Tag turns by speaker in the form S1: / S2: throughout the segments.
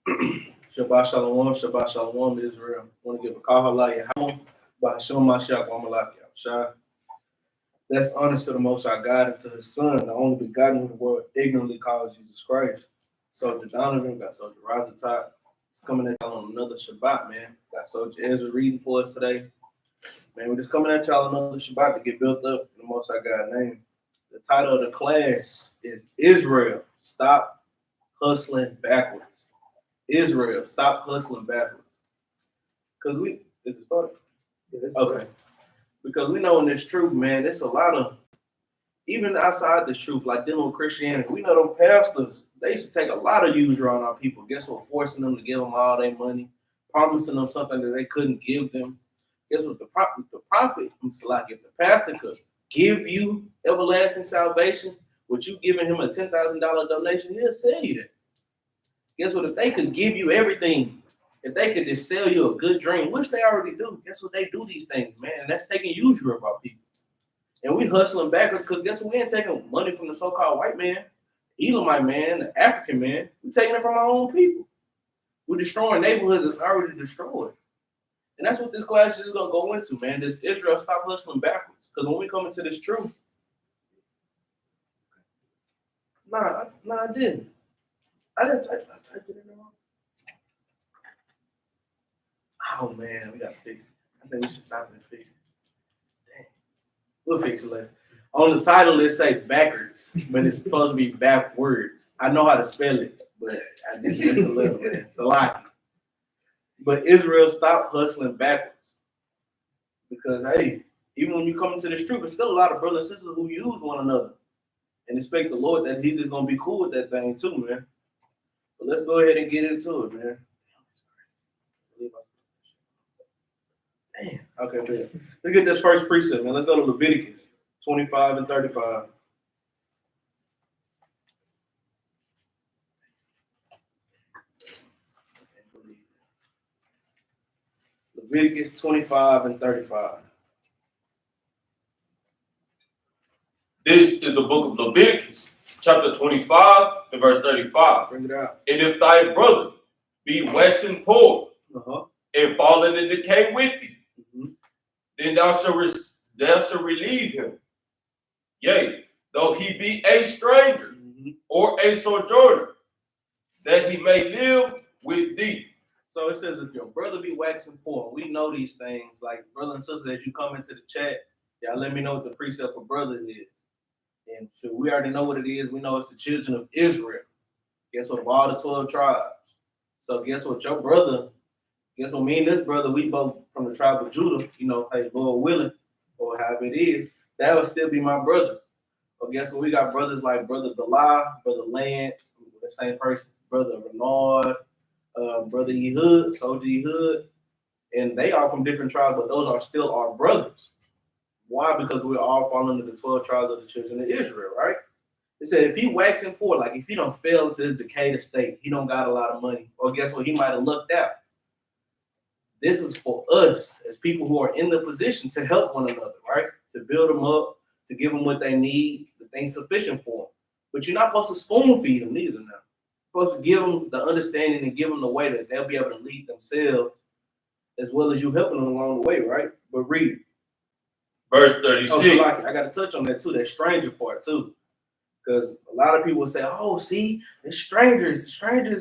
S1: Shabbat Shalom, Israel. I want to give a call halaya hamon by Hashem Mashiach Wamalaki. That's honest to the Most High God and to His Son, the only begotten who the world ignorantly calls Jesus Christ. Soldier Donovan, got Soldier Razatop. It's coming at y'all on another Shabbat, man. Got Soldier Ezra reading for us today. Man, we're just coming at y'all another Shabbat to get built up in the Most High God's name. The title of the class is Israel, Stop Hustling Backwards. Israel, stop hustling backwards. Because is it started? Yeah, okay. Because we know in this truth, man, there's a lot of, even outside this truth, like dealing with Christianity, we know them pastors, they used to take a lot of usury on our people. Guess what? Forcing them to give them all their money, promising them something that they couldn't give them. Guess what? The prophet, it's like if the pastor could give you everlasting salvation, with you giving him a $10,000 donation, he'll sell you that. Guess what? If they could give you everything, if they could just sell you a good dream, which they already do, guess what? They do these things, man. And that's taking usury of our people. And we hustling backwards because guess what? We ain't taking money from the so-called white man, Elamite man, the African man. We're taking it from our own people. We're destroying neighborhoods that's already destroyed. And that's what this class is going to go into, man. This Israel, stop hustling backwards. Because when we come into this truth, I didn't. I didn't type it in wrong. Oh man, we gotta fix it. I think we should stop and fix it. Dang. We'll fix it later. On the title, it say Backards, but it's supposed to be backwards. I know how to spell it, but I didn't miss a little bit. It's a lot. But Israel, stop hustling backwards. Because hey, even when you come into this truth, there's still a lot of brothers and sisters who use one another and expect the Lord that He's just gonna be cool with that thing too, man. But let's go ahead and get into it, man. Damn. Okay, man. Let's get this first precept, man. Let's go to Leviticus 25 and 35. Leviticus 25 and 35.
S2: This is the book of Leviticus, chapter 25 and verse 35.
S1: Bring it out.
S2: And if thy brother be waxing poor and falling in decay with thee, then thou shalt relieve him. Yea, though he be a stranger or a sojourner, that he may live with thee.
S1: So it says, if your brother be waxing poor, we know these things. Like, brothers and sisters, as you come into the chat, y'all let me know what the precept for brothers is. And so we already know what it is. We know it's the children of Israel. Guess what? Of all the 12 tribes. So guess what? Your brother, guess what? Me and this brother, we both from the tribe of Judah. You know, hey, Lord willing, or however it is, that would still be my brother. But guess what? We got brothers like Brother Bala, Brother Lance, the same person, Brother Renard, Brother Ehud, Soldier Ehud, and they are from different tribes, but those are still our brothers. Why? Because we all fall under the 12 tribes of the children of Israel, right? It said if he waxing poor, like if he don't fell into his decayed state, he don't got a lot of money, or guess what? He might have lucked out. This is for us as people who are in the position to help one another, right? To build them up, to give them what they need, the things sufficient for them. But you're not supposed to spoon feed them neither now. You're supposed to give them the understanding and give them the way that they'll be able to lead themselves as well as you helping them along the way, right? But read.
S2: Verse 36.
S1: Oh, so like, I got to touch on that too, that stranger part too. Because a lot of people say, oh, see, the strangers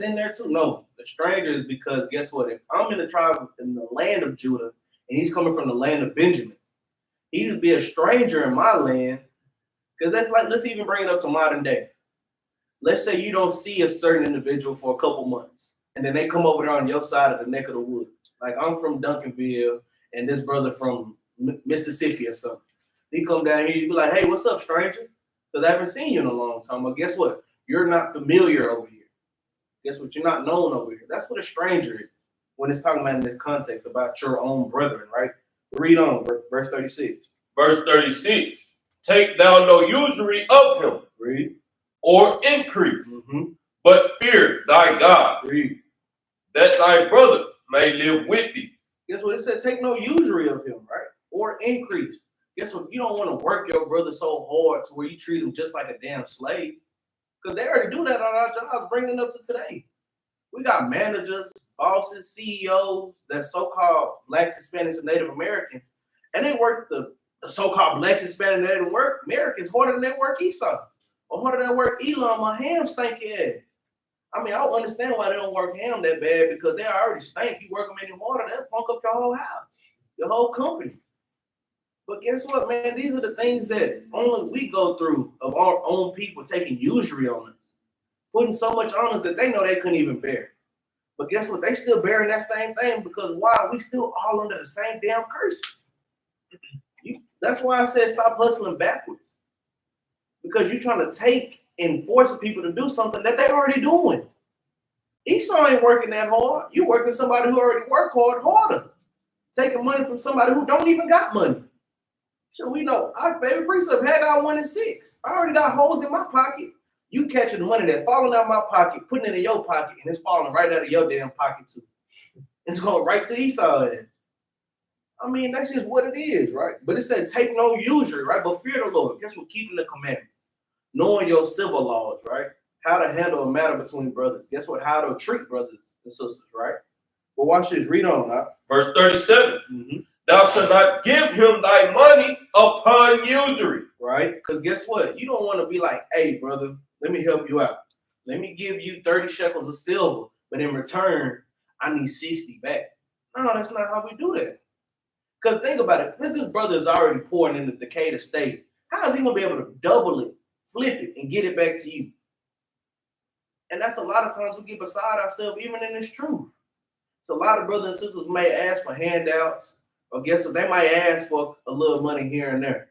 S1: in there too. No, the strangers, because guess what? If I'm in the tribe in the land of Judah and he's coming from the land of Benjamin, he would be a stranger in my land. Because that's like, let's even bring it up to modern day. Let's say you don't see a certain individual for a couple months, and then they come over there on your side of the neck of the woods. Like I'm from Duncanville and this brother from Mississippi or something. He come down here, you be like, hey, what's up, stranger? Because I haven't seen you in a long time. But guess what? You're not familiar over here. Guess what? You're not known over here. That's what a stranger is when it's talking about in this context about your own brethren, right? Read on, verse 36.
S2: Verse 36. Take thou no usury of him.
S1: Read.
S2: Or increase, but fear thy God.
S1: Read.
S2: That thy brother may live with thee.
S1: Guess what? It said take no usury of him, right? Or increase. Guess what? You don't want to work your brother so hard to where you treat him just like a damn slave. Because they already do that on our jobs, bringing it up to today. We got managers, bosses, CEOs, that's so-called Blacks, Hispanics, and Native Americans, and they work the so-called Blacks, Hispanic, and Native Americans harder than they work Esau, or harder than they work Elon, my ham stinky ass. I mean, I don't understand why they don't work ham that bad, because they already stink. You work them any harder, they'll funk up your whole house, your whole company. But guess what, man? These are the things that only we go through, of our own people taking usury on us, putting so much on us that they know they couldn't even bear. But guess what? They still bearing that same thing, because why? We still all under the same damn curse. That's why I said stop hustling backwards. Because you're trying to take and force people to do something that they're already doing. Esau ain't working that hard. You working somebody who already worked hard harder. Taking money from somebody who don't even got money. So we know our favorite precept, Haggai 1:6. I already got holes in my pocket. You catching the money that's falling out of my pocket, putting it in your pocket, and it's falling right out of your damn pocket too. It's going right to Esau's ass. I mean, that's just what it is, right? But it said, take no usury, right? But fear the Lord. Guess what? Keeping the commandments. Knowing your civil laws, right? How to handle a matter between brothers. Guess what? How to treat brothers and sisters, right? Well, watch this. Read on now.
S2: Verse 37. Thou shalt not give him thy money upon usury.
S1: Right? Because guess what? You don't want to be like, hey, brother, let me help you out. Let me give you 30 shekels of silver, but in return, I need 60 back. No, that's not how we do that. Because think about it. This brother is already pouring in the decayed state. How is he going to be able to double it, flip it, and get it back to you? And that's a lot of times we get beside ourselves, even in this truth. So a lot of brothers and sisters may ask for handouts, or guess what? They might ask for a little money here and there.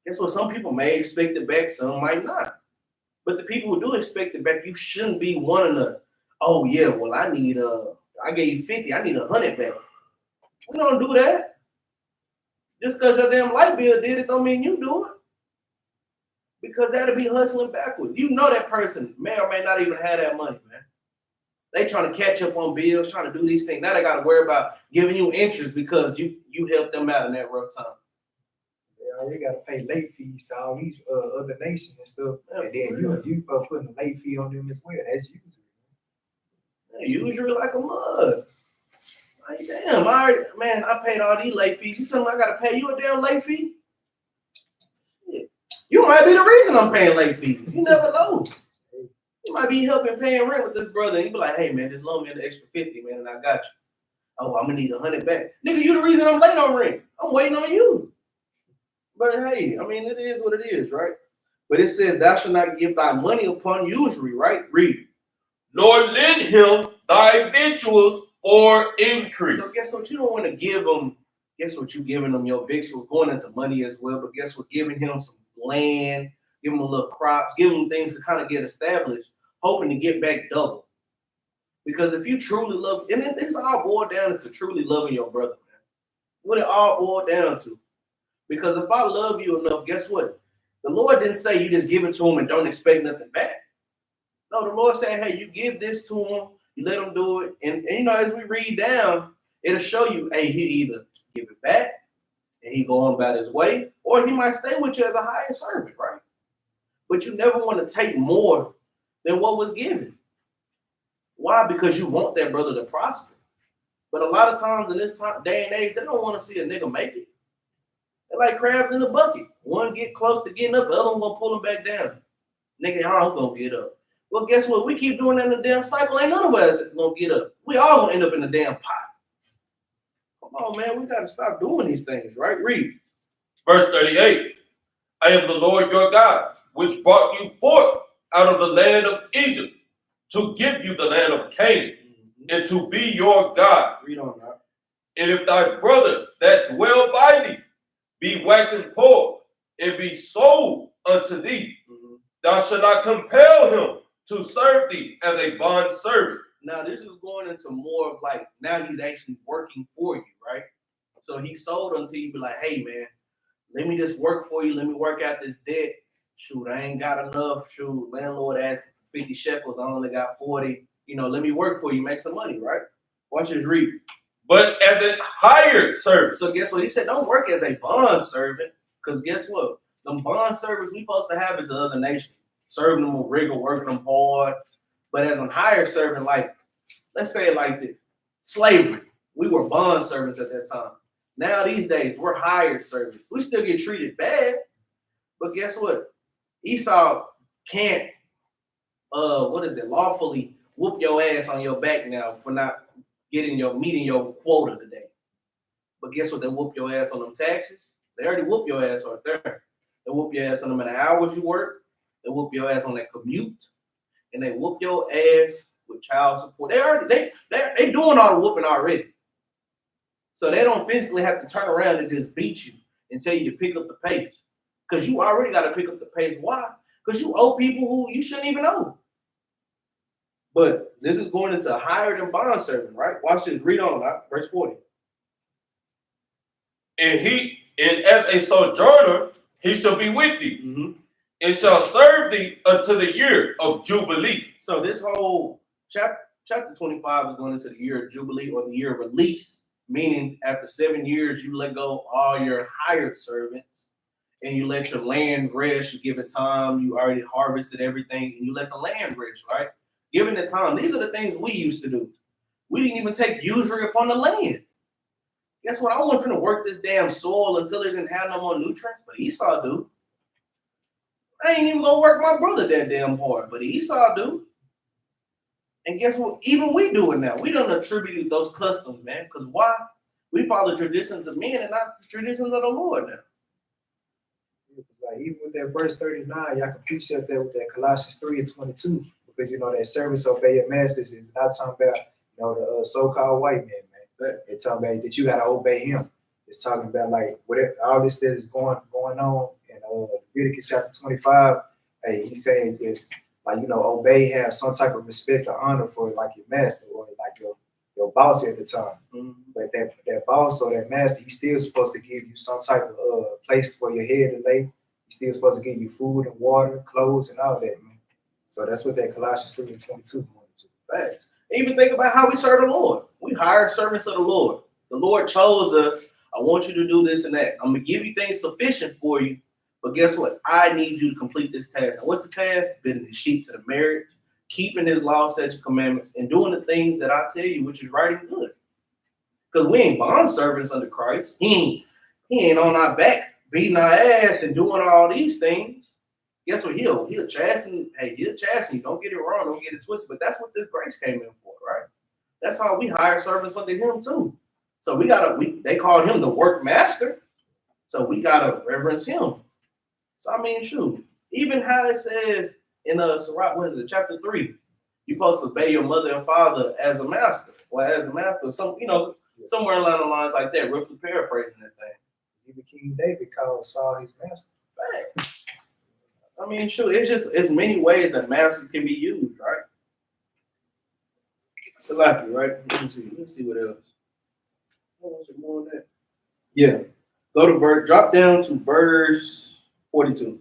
S1: Guess what? Some people may expect it back, some might not. But the people who do expect it back, you shouldn't be wanting to, oh yeah, well, I gave you 50, I need 100 back. We don't do that. Just because your damn light bill did it don't mean you do it. Because that'll be hustling backwards. You know that person may or may not even have that money, man. They trying to catch up on bills, trying to do these things. Now they got to worry about giving you interest because you helped them out in that rough time.
S3: Yeah, you got to pay late fees to all these other nations and stuff. Yeah, and then you putting a late fee on them as well. That's usury.
S1: Yeah, usury like a mud. Like, damn, I paid all these late fees. You tell me I got to pay you a damn late fee? Shit. You might be the reason I'm paying late fees. You never know. You might be helping paying rent with this brother, and you be like, hey, man, just loan me an extra 50, man, and I got you. Oh, I'm going to need 100 back. Nigga, you the reason I'm late on rent. I'm waiting on you. But, hey, I mean, it is what it is, right? But it says, thou shalt not give thy money upon usury, right? Read.
S2: Nor lend him thy victuals for increase.
S1: So guess what? You don't want to give them, guess what? You giving them your victuals, going into money as well, but guess what? Giving him some land, give them a little crops, give them things to kind of get established, hoping to get back double. Because if you truly love, and it's all boiled down to truly loving your brother, man. What it all boiled down to. Because if I love you enough, guess what? The Lord didn't say you just give it to him and don't expect nothing back. No, the Lord said, hey, you give this to him, you let him do it. And you know, as we read down, it'll show you, hey, he either give it back and he go on about his way, or he might stay with you as a higher servant, right? But you never want to take more than what was given. Why? Because you want that brother to prosper. But a lot of times in this day and age, they don't want to see a nigga make it. They're like crabs in a bucket. One get close to getting up, the other one gonna pull him back down. Nigga, I'm gonna get up. Well, guess what? We keep doing that in the damn cycle. Ain't none of us gonna get up. We all gonna end up in the damn pot. Come on, man. We gotta stop doing these things, right? Read.
S2: Verse 38. I am the Lord your God, which brought you forth out of the land of Egypt, to give you the land of Canaan, and to be your God.
S1: Read on that.
S2: And if thy brother that dwell by thee be waxing poor, and be sold unto thee, thou shalt not compel him to serve thee as a bond servant.
S1: Now, this is going into more of like, now he's actually working for you, right? So he sold unto you, be like, hey, man, let me just work for you. Let me work out this debt. Shoot, I ain't got enough. Shoot, landlord asked for 50 shekels. I only got 40. You know, let me work for you. Make some money, right? Watch this, read.
S2: But as a hired servant.
S1: So guess what? He said, don't work as a bond servant. Because guess what? Them bond servants we supposed to have is the other nation. Serving them with rigor, working them hard. But as a hired servant, like let's say it like this. Slavery. We were bond servants at that time. Now these days, we're hired servants. We still get treated bad, but guess what? Esau can't, lawfully whoop your ass on your back now for not meeting your quota today. But guess what? They whoop your ass on them taxes. They already whoop your ass right there. They whoop your ass on them the hours you work. They whoop your ass on that commute, and they whoop your ass with child support. They doing all the whooping already. So they don't physically have to turn around and just beat you and tell you to pick up the pace. Because you already got to pick up the pace. Why? Because you owe people who you shouldn't even owe. But this is going into hired and bond servant, right? Watch this. Read on, verse 40.
S2: And as a sojourner, he shall be with thee, and shall serve thee unto the year of Jubilee.
S1: So this whole chapter 25 is going into the year of Jubilee, or the year of release, meaning after 7 years, you let go all your hired servants and you let your land rest. You give it time. You already harvested everything and you let the land rest, right? Given the time. These are the things we used to do. We didn't even take usury upon the land. Guess what? I wasn't going to work this damn soil until it didn't have no more nutrients, but Esau do. I ain't even going to work my brother that damn hard, but Esau do. And guess what? Even we do it now. We don't attribute those customs, man. Because why? We follow traditions of men and not the traditions of the Lord now.
S3: Like even with that verse 39, y'all can precept that with that Colossians 3:22. Because that service obey your masters is not talking about the so-called white man, man. It's talking about that you gotta obey him. It's talking about like whatever all this that is going on in Leviticus chapter 25. Hey, he's saying just like obey, have some type of respect or honor for like your master or like your boss at the time. But that boss or that master, he's still supposed to give you some type of place for your head to lay. He's still supposed to give you food and water, clothes, and all that, man. So that's what that Colossians 3:22
S1: Right. Even think about how we serve the Lord. We hired servants of the Lord. The Lord chose us. I want you to do this and that. I'm going to give you things sufficient for you. But guess what? I need you to complete this task. And what's the task? Bidding the sheep to the marriage, keeping his law, statutes, commandments, and doing the things that I tell you, which is right and good. Because we ain't bond servants under Christ. He ain't on our back, beating our ass and doing all these things. Guess what? He'll chasten. Hey, he'll chasten you. Don't get it wrong. Don't get it twisted. But that's what this grace came in for, right? That's how we hire servants under him too. So they call him the work master. So we gotta reverence him. So I mean, shoot. Even how it says in Sirach, what is it, chapter 3? You're supposed to obey your mother and father as a master, or as a master, somewhere along the lines like that. Roughly paraphrasing that thing.
S3: Even King David called Saul his master.
S1: Fact. I mean, shoot, it's many ways that master can be used, right? Salaki, right? Let's see what else. Was it more than that? Yeah. Drop down to verse 42.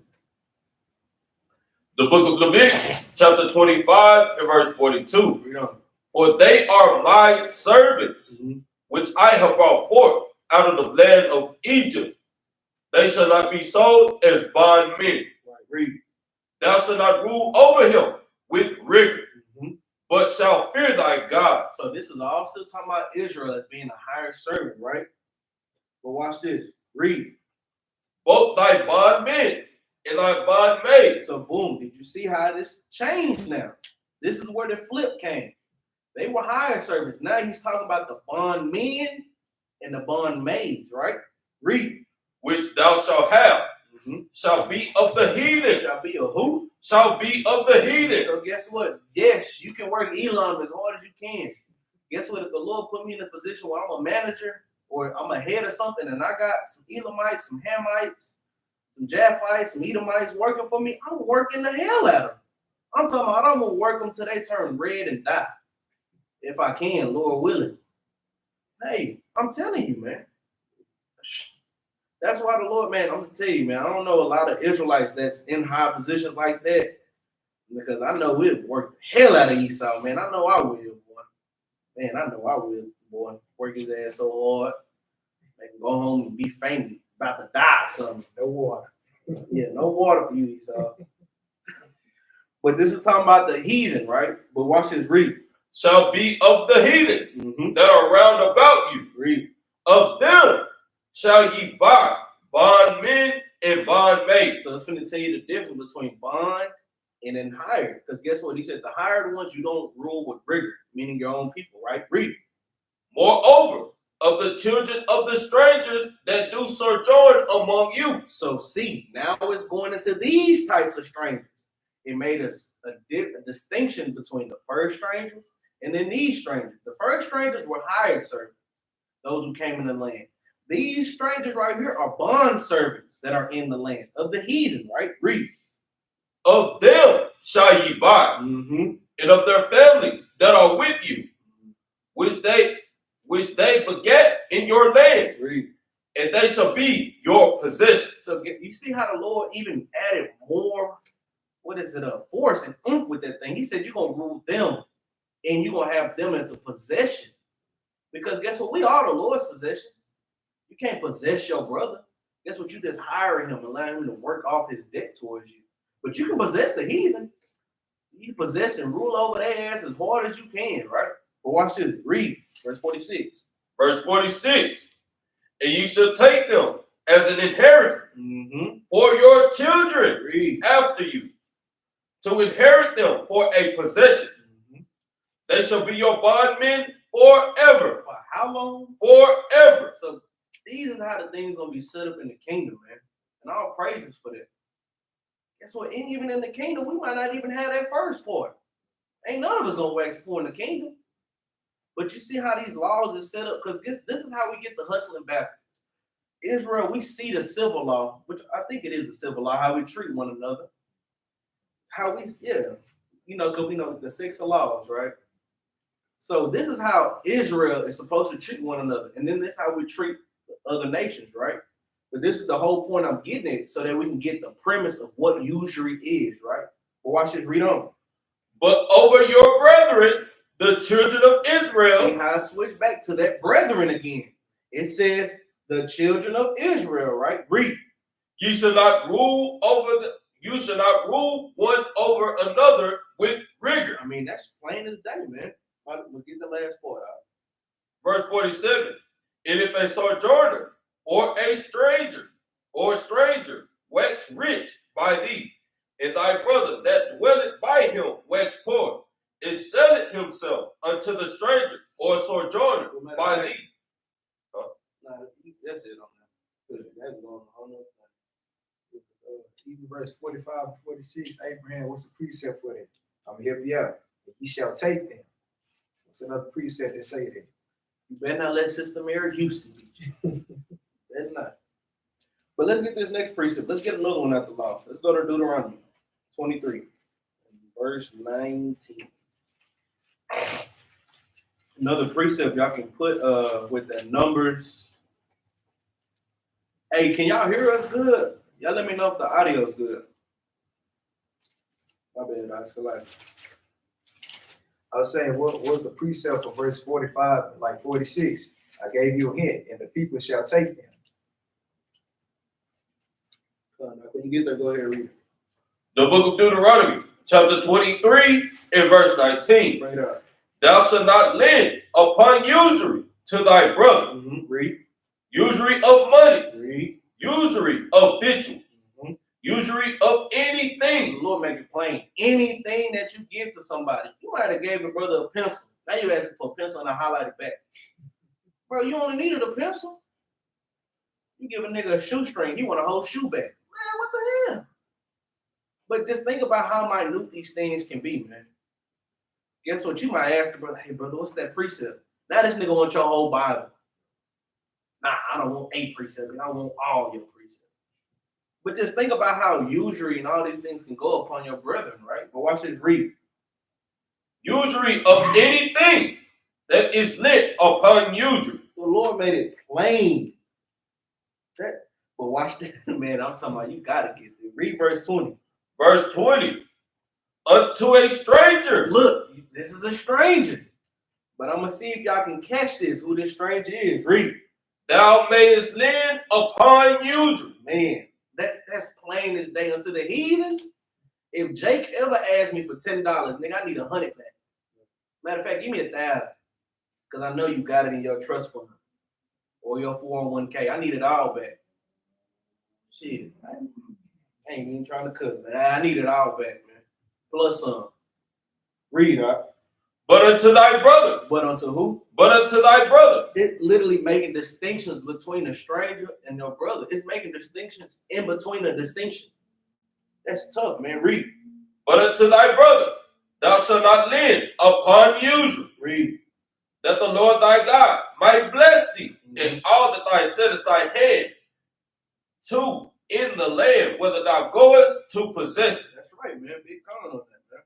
S2: The book of Leviticus, chapter 25 and verse 42. For they are my servants, which I have brought forth out of the land of Egypt. They shall not be sold as bondmen.
S1: Read.
S2: Thou shalt not rule over him with rigor, but shalt fear thy God.
S1: So this is all still talking about Israel as being a hired servant, right? But watch this. Read.
S2: Both thy bondmen and thy bondmaids.
S1: So boom, did you see how this changed now? This is where the flip came. They were hired servants. Now he's talking about the bondmen and the bondmaids, right? Read.
S2: Which thou shalt have. Shall be of the heathen.
S1: Shall be a who?
S2: Shall be of the heathen.
S1: So guess what? Yes, you can work Elam as hard as you can. Guess what? If the Lord put me in a position where I'm a manager or I'm a head of something and I got some Elamites, some Hamites, some Japhites, some Edomites working for me, I'm working the hell out of them. I'm talking about I'm going to work them till they turn red and die. If I can, Lord willing. Hey, I'm telling you, man. That's why the Lord, man, I'm going to tell you, man, I don't know a lot of Israelites that's in high positions like that because I know we'll work the hell out of Esau, man. I know I will, boy. Man, I know I will, boy. Work his ass so hard. Make him go home and be fainted, about to die or something. No water. Yeah, no water for you, Esau. But this is talking about the heathen, right? But watch this read.
S2: shall be of the heathen that are round about you.
S1: Read.
S2: Of them shall ye buy bondmen and bondmaids.
S1: So it's going to tell you the difference between bond and then hired. Because guess what? He said the hired ones you don't rule with rigor, meaning your own people, right? Read.
S2: Moreover, of the children of the strangers that do sojourn among you.
S1: So see, now it's going into these types of strangers. It made us a distinction between the first strangers and then these strangers. The first strangers were hired servants, those who came in the land. These strangers right here are bond servants that are in the land of the heathen, right? Read.
S2: Of them shall ye buy, and of their families that are with you, which they beget in your land.
S1: Read.
S2: And they shall be your possession.
S1: So you see how the Lord even added more, force and oomph with that thing. He said you're going to rule them and you're going to have them as a possession. Because guess what? We are the Lord's possession. You can't possess your brother. Guess what? You just hiring him and allowing him to work off his debt towards you. But you can possess the heathen. You can possess and rule over their ass as hard as you can, right? But watch this. Read verse 46.
S2: Verse 46. And you shall take them as an inheritance for your children after you, to inherit them for a possession. They shall be your bondmen forever.
S1: For how long?
S2: Forever.
S1: So these are how the things going to be set up in the kingdom, man. And all praises for that. Guess what? Even in the kingdom, we might not even have that first part. Ain't none of us going to wax poor in the kingdom. But you see how these laws are set up? Because this is how we get the hustling Baptists. Israel, we see the civil law, which I think it is the civil law, how we treat one another. Because we know the 6 laws, right? So this is how Israel is supposed to treat one another. And then this is how we treat other nations, right? But this is the whole point I'm getting at, so that we can get the premise of what usury is, right? But watch this, read on.
S2: But over your brethren, the children of Israel.
S1: See how I switch back to that brethren again. It says the children of Israel, right? Read.
S2: You shall not rule one over another with rigor.
S1: I mean, that's plain as day, man. We'll get the last part out.
S2: Verse 47. And if a sojourner or a stranger wax rich by thee, and thy brother that dwelleth by him wax poor, and selleth himself unto the stranger or sojourner by thee.
S1: That's it on that. That's going on.
S3: Even verse 45 and 46, Abraham, what's the precept for that? I'm going to help you out. Ye shall take them. What's another precept that say that?
S1: You better not let Sister Mary Houston beat you. Better not. But let's get this next precept. Let's get another one out the law. Let's go to Deuteronomy 23, verse 19. Another precept y'all can put with the numbers. Hey, can y'all hear us good? Y'all let me know if the audio is good. My bad,
S3: I was saying, what was the precept for verse 45, like 46? I gave you a hint, and the people shall take them.
S1: When you get there, go ahead and read it.
S2: The book of Deuteronomy, chapter 23, and verse 19.
S1: Right up.
S2: Thou shalt not lend upon usury to thy brother.
S1: Read.
S2: Usury of money.
S1: Read.
S2: Usury of victual. Usury of anything.
S1: The Lord make it plain. Anything that you give to somebody. You might have gave your brother a pencil. Now you're asking for a pencil and a highlighted back. Bro, you only needed a pencil. You give a nigga a shoestring, he want a whole shoe bag. Man, what the hell? But just think about how minute these things can be, man. Guess what? You might ask your brother, hey, brother, what's that precept? Now this nigga wants your whole Bible. Nah, I don't want a precept. I want all your precepts. But just think about how usury and all these things can go upon your brethren, right? But watch this, read.
S2: Usury of anything that is lit upon usury.
S1: The Lord made it plain. But watch this, man. I'm talking about you gotta get there. Read verse 20.
S2: Verse 20. Unto a stranger.
S1: Look, this is a stranger. But I'm gonna see if y'all can catch this, who this stranger is. Read.
S2: Thou mayest lend upon usury.
S1: Man, that's plain as day unto the heathen. If Jake ever asked me for $10, nigga, I need 100 back. Matter of fact, give me 1,000. Because I know you got it in your trust fund or your 401k. I need it all back. Shit, I ain't even trying to cut, man. I need it all back, man. Plus some. Read,
S2: But unto thy brother.
S1: But unto who?
S2: But unto thy brother.
S1: It literally making distinctions between a stranger and your brother. It's making distinctions in between a distinction. That's tough, man. Read.
S2: But unto thy brother, thou shalt not lend upon usury.
S1: Read.
S2: That the Lord thy God might bless thee in all that thou settest thy hand to in the land, whether thou goest to possess it.
S1: That's right, man. Big comment on that, man.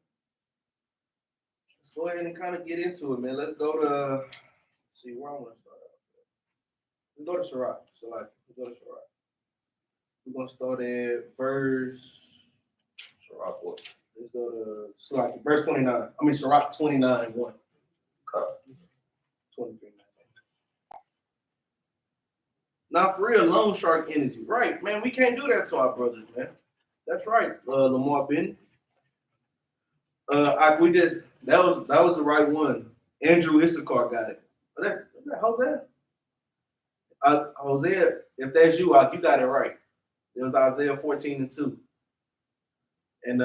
S1: Let's go ahead and kind of get into it, man. Let's go to, see where I want to start out. Let's go to Sirach. So, like, let's go to Sirach. We're going to start at verse, Sirach what? Let's go to Sirach, verse 29. I mean, Sirach 29, 1. 23. Now, for real, loan shark energy. Right, man. We can't do that to our brothers, man. That's right, Lamar Ben. We did. That was the right one. Andrew Issachar got it. That's Hosea. Hosea, if that's you, you got it right. It was Isaiah 14:2. And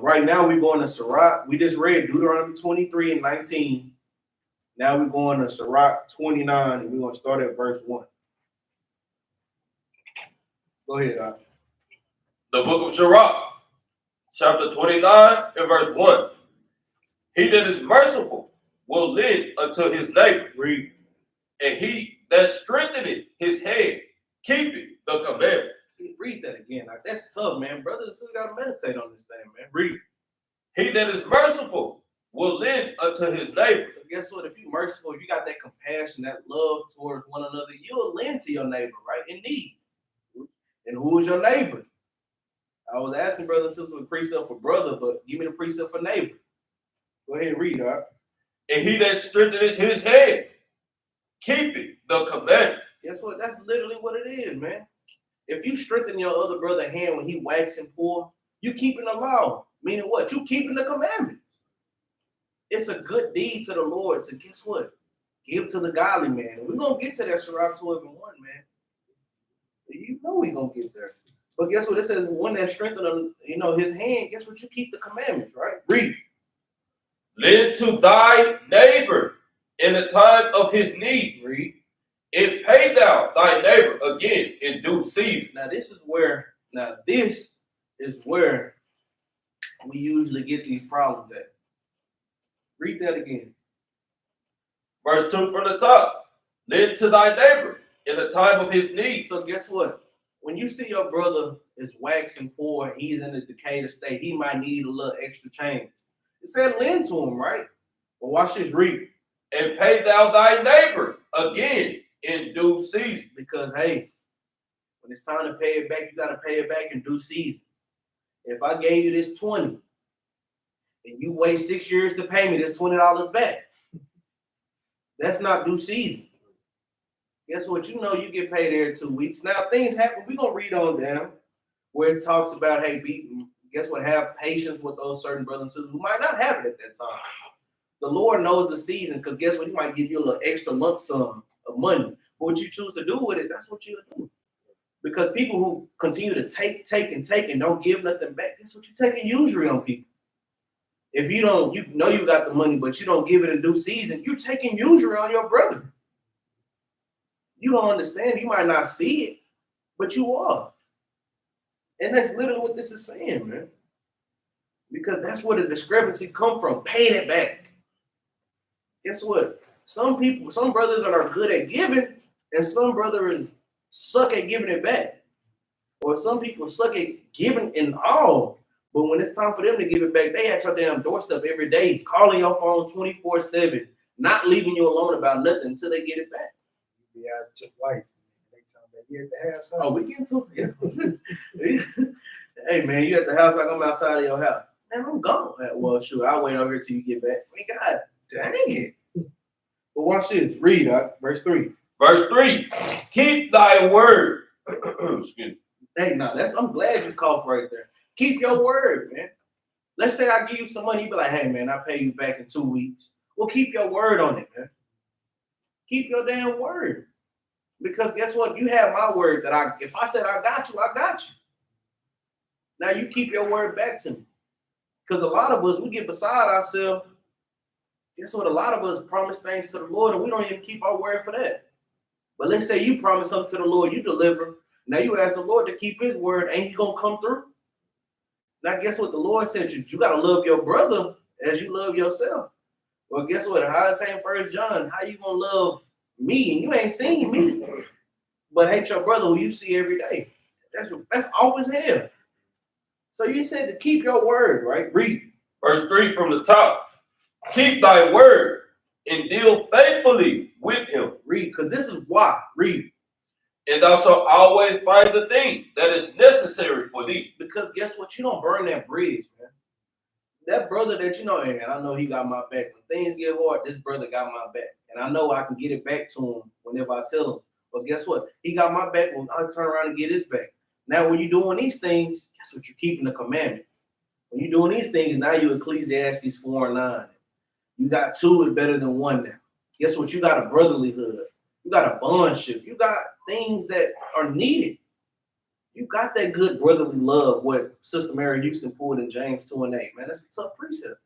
S1: right now we're going to Sirach. We just read Deuteronomy 23 and 19. Now we're going to Sirach 29, and we're going to start at verse 1. Go ahead, Doc.
S2: The book of Sirach, chapter 29 and verse 1. He that is merciful will lend unto his neighbor.
S1: Read.
S2: And he that strengtheneth his head keepeth the commandment.
S1: See, read that again. Like, that's tough, man. Brothers, we got to meditate on this thing, man. Read.
S2: He that is merciful will lend unto his neighbor.
S1: So guess what? If you're merciful, if you got that compassion, that love towards one another, you'll lend to your neighbor, right? In need. And who is your neighbor? I was asking brother and sister with precept for brother, but give me the precept for neighbor. Go ahead and read, Doc.
S2: And he that strengtheneth his head keepeth the commandment.
S1: Guess what? That's literally what it is, man. If you strengthen your other brother's hand when he waxing poor, you keeping the law. Meaning what? You keeping the commandments. It's a good deed to the Lord to, guess what? Give to the godly man. And we're going to get to that Sirach 12 and 1, man. You know we're going to get there. But guess what? It says one that strengthened, his hand, guess what? You keep the commandments, right? Read.
S2: Lend to thy neighbor in the time of his need.
S1: Read.
S2: And pay thou thy neighbor again in due season.
S1: Now this is where we usually get these problems at. Read that again.
S2: Verse 2 from the top. Lend to thy neighbor in the time of his need.
S1: So guess what? When you see your brother is waxing poor, he's in a decayed state, he might need a little extra change. It said lend to him, right? But watch this, read.
S2: And pay thou thy neighbor again in due season.
S1: Because, hey, when it's time to pay it back, you got to pay it back in due season. If I gave you this 20 and you wait 6 years to pay me this $20 back, that's not due season. Guess what? You know you get paid every 2 weeks. Now, things happen. We're going to read on down where it talks about, hey, guess what? Have patience with those certain brothers and sisters who might not have it at that time. The Lord knows the season because guess what? He might give you a little extra lump sum of money. But what you choose to do with it, that's what you do. Because people who continue to take and don't give nothing back, guess what? You're taking usury on people. If you don't, you know you got the money, but you don't give it in due season, you're taking usury on your brother. You don't understand. You might not see it, but you are. And that's literally what this is saying, man. Because that's where the discrepancy come from. Paying it back. Guess what? Some brothers are good at giving, and some brothers suck at giving it back. Or some people suck at giving in all. But when it's time for them to give it back, they at your damn doorstep every day, calling your phone 24/7, not leaving you alone about nothing until they get it back.
S3: You be out your wife. They tell me you at the house.
S1: Oh, we get to it. Hey, man, you at the house like I'm outside of your house. Man, I'm gone. Well, shoot, I'll wait over here till you get back. God dang it. But watch this. Read, verse 3.
S2: Verse 3. Keep thy word. Excuse me.
S1: Hey, I'm glad you coughed right there. Keep your word, man. Let's say I give you some money, you be like, hey, man, I'll pay you back in 2 weeks. Well, keep your word on it, man. Keep your damn word. Because guess what? You have my word that if I said I got you, I got you. Now you keep your word back to me. Because a lot of us, we get beside ourselves. Guess what? A lot of us promise things to the Lord and we don't even keep our word for that. But let's say you promise something to the Lord, you deliver. Now you ask the Lord to keep his word, ain't he gonna come through? Now guess what? The Lord said you gotta love your brother as you love yourself. Well, guess what? How it's saying 1 John, how you gonna love me and you ain't seen me, but hate your brother who you see every day? That's off as hell. So you said to keep your word, right? Read.
S2: Verse 3 from the top. Keep thy word and deal faithfully with him.
S1: Read, because this is why. Read.
S2: And thou shalt always find the thing that is necessary for thee.
S1: Because guess what? You don't burn that bridge, man. That brother that you know, and I know he got my back. When things get hard, this brother got my back. And I know I can get it back to him whenever I tell him. But guess what? He got my back when I turn around and get his back. Now, when you're doing these things, guess what? You're keeping the commandment. When you're doing these things, now you Ecclesiastes 4:9. You got two is better than one now. Guess what? You got a brotherlyhood. You got a bondship. You got things that are needed. You got that good brotherly love, what Sister Mary Houston pulled in James 2:8. Man, that's a tough precept.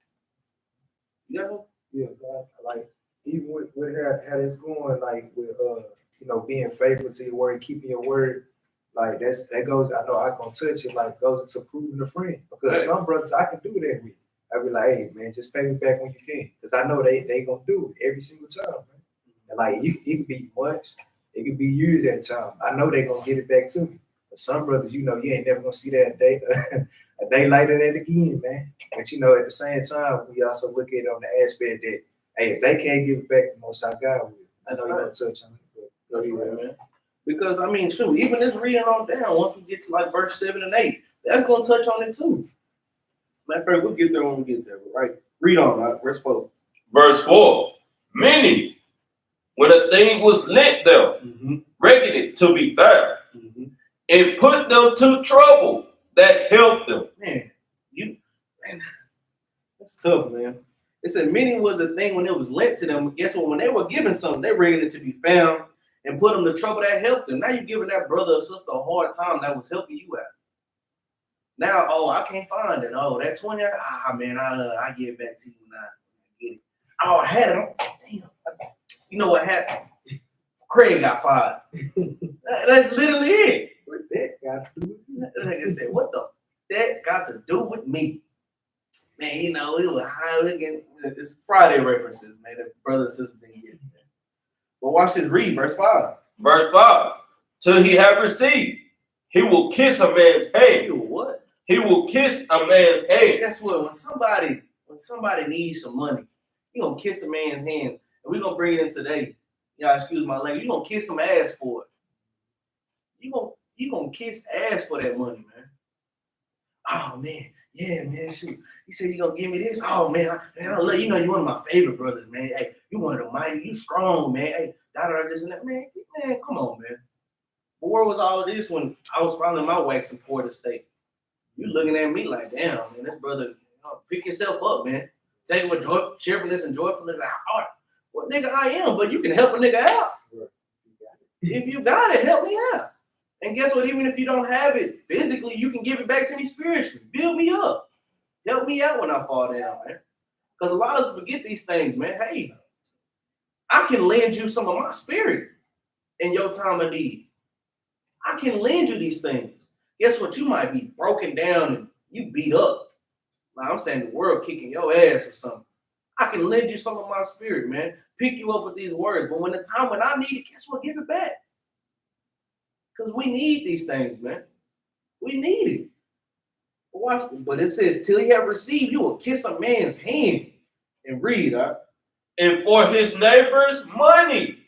S1: You know?
S3: Yeah, God, like even with how it's going, like with being faithful to your word, keeping your word, like that goes. I know I can touch it, like goes into proving a friend. Because some brothers I can do that with. I be like, hey man, just pay me back when you can, because I know they gonna do it every single time, man. And like it can be months, it can be years at a time. I know they gonna get it back to me. But some brothers, you ain't never gonna see that a day later that again, man. But at the same time, we also look at it on the aspect that, hey, if they can't give it back, the Most High God will. I know you're gonna touch on it, but
S1: man. Because I mean, shoot, even this reading on down, once we get to like verse 7 and 8, that's gonna touch on it too. Matter of fact, we'll get there when we get there, right? Read on, right? Verse 4.
S2: Verse 4. Many, when a thing was lent them, reckoned it to be bad, and put them to trouble that helped them.
S1: Man, that's tough, man. It said many was a thing when it was lent to them. Guess what? When they were given something, they reckoned it to be found and put them to trouble that helped them. Now you're giving that brother or sister a hard time that was helping you out. Now, I can't find it. Oh, that 20, man, I give it back to you when I get it. Oh, I had it. Oh, damn. You know what happened? Craig got fired. That's literally it.
S3: what that got to do with it?
S1: Like I said, what the that got to do with me? Man, it was high again. It's Friday references, man. The brother and sister didn't get it. But watch this, read verse 5.
S2: Verse 5. Till he have received, he will kiss a man's hand.
S1: What?
S2: He will kiss a man's hand.
S1: Guess what? When somebody needs some money, you gonna kiss a man's hand, and we're gonna bring it in today. Y'all excuse my language. You gonna kiss some ass for it. You gonna kiss ass for that money, man. Oh man, yeah, man. Shoot, he said you gonna give me this. Oh man, I love you. You're one of my favorite brothers, man. Hey, you one of the mighty. You strong, man. Hey, this and that, man. Come on, man. But where was all of this when I was filing my wax in Port Estate? You looking at me like, damn, man, this brother, pick yourself up, man. Take it with cheerfulness and joyfulness and heart. Well, nigga, I am, but you can help a nigga out. If you got it, help me out. And guess what? Even if you don't have it physically, you can give it back to me spiritually. Build me up. Help me out when I fall down, man. Because a lot of us forget these things, man. Hey, I can lend you some of my spirit in your time of need. I can lend you these things. Guess what? You might be broken down and you beat up. Like I'm saying the world kicking your ass or something. I can lend you some of my spirit, man. Pick you up with these words. But when the time when I need it, guess what? Give it back. Because we need these things, man. We need it. But it says, till you have received, you will kiss a man's hand and read.
S2: And for his neighbor's money,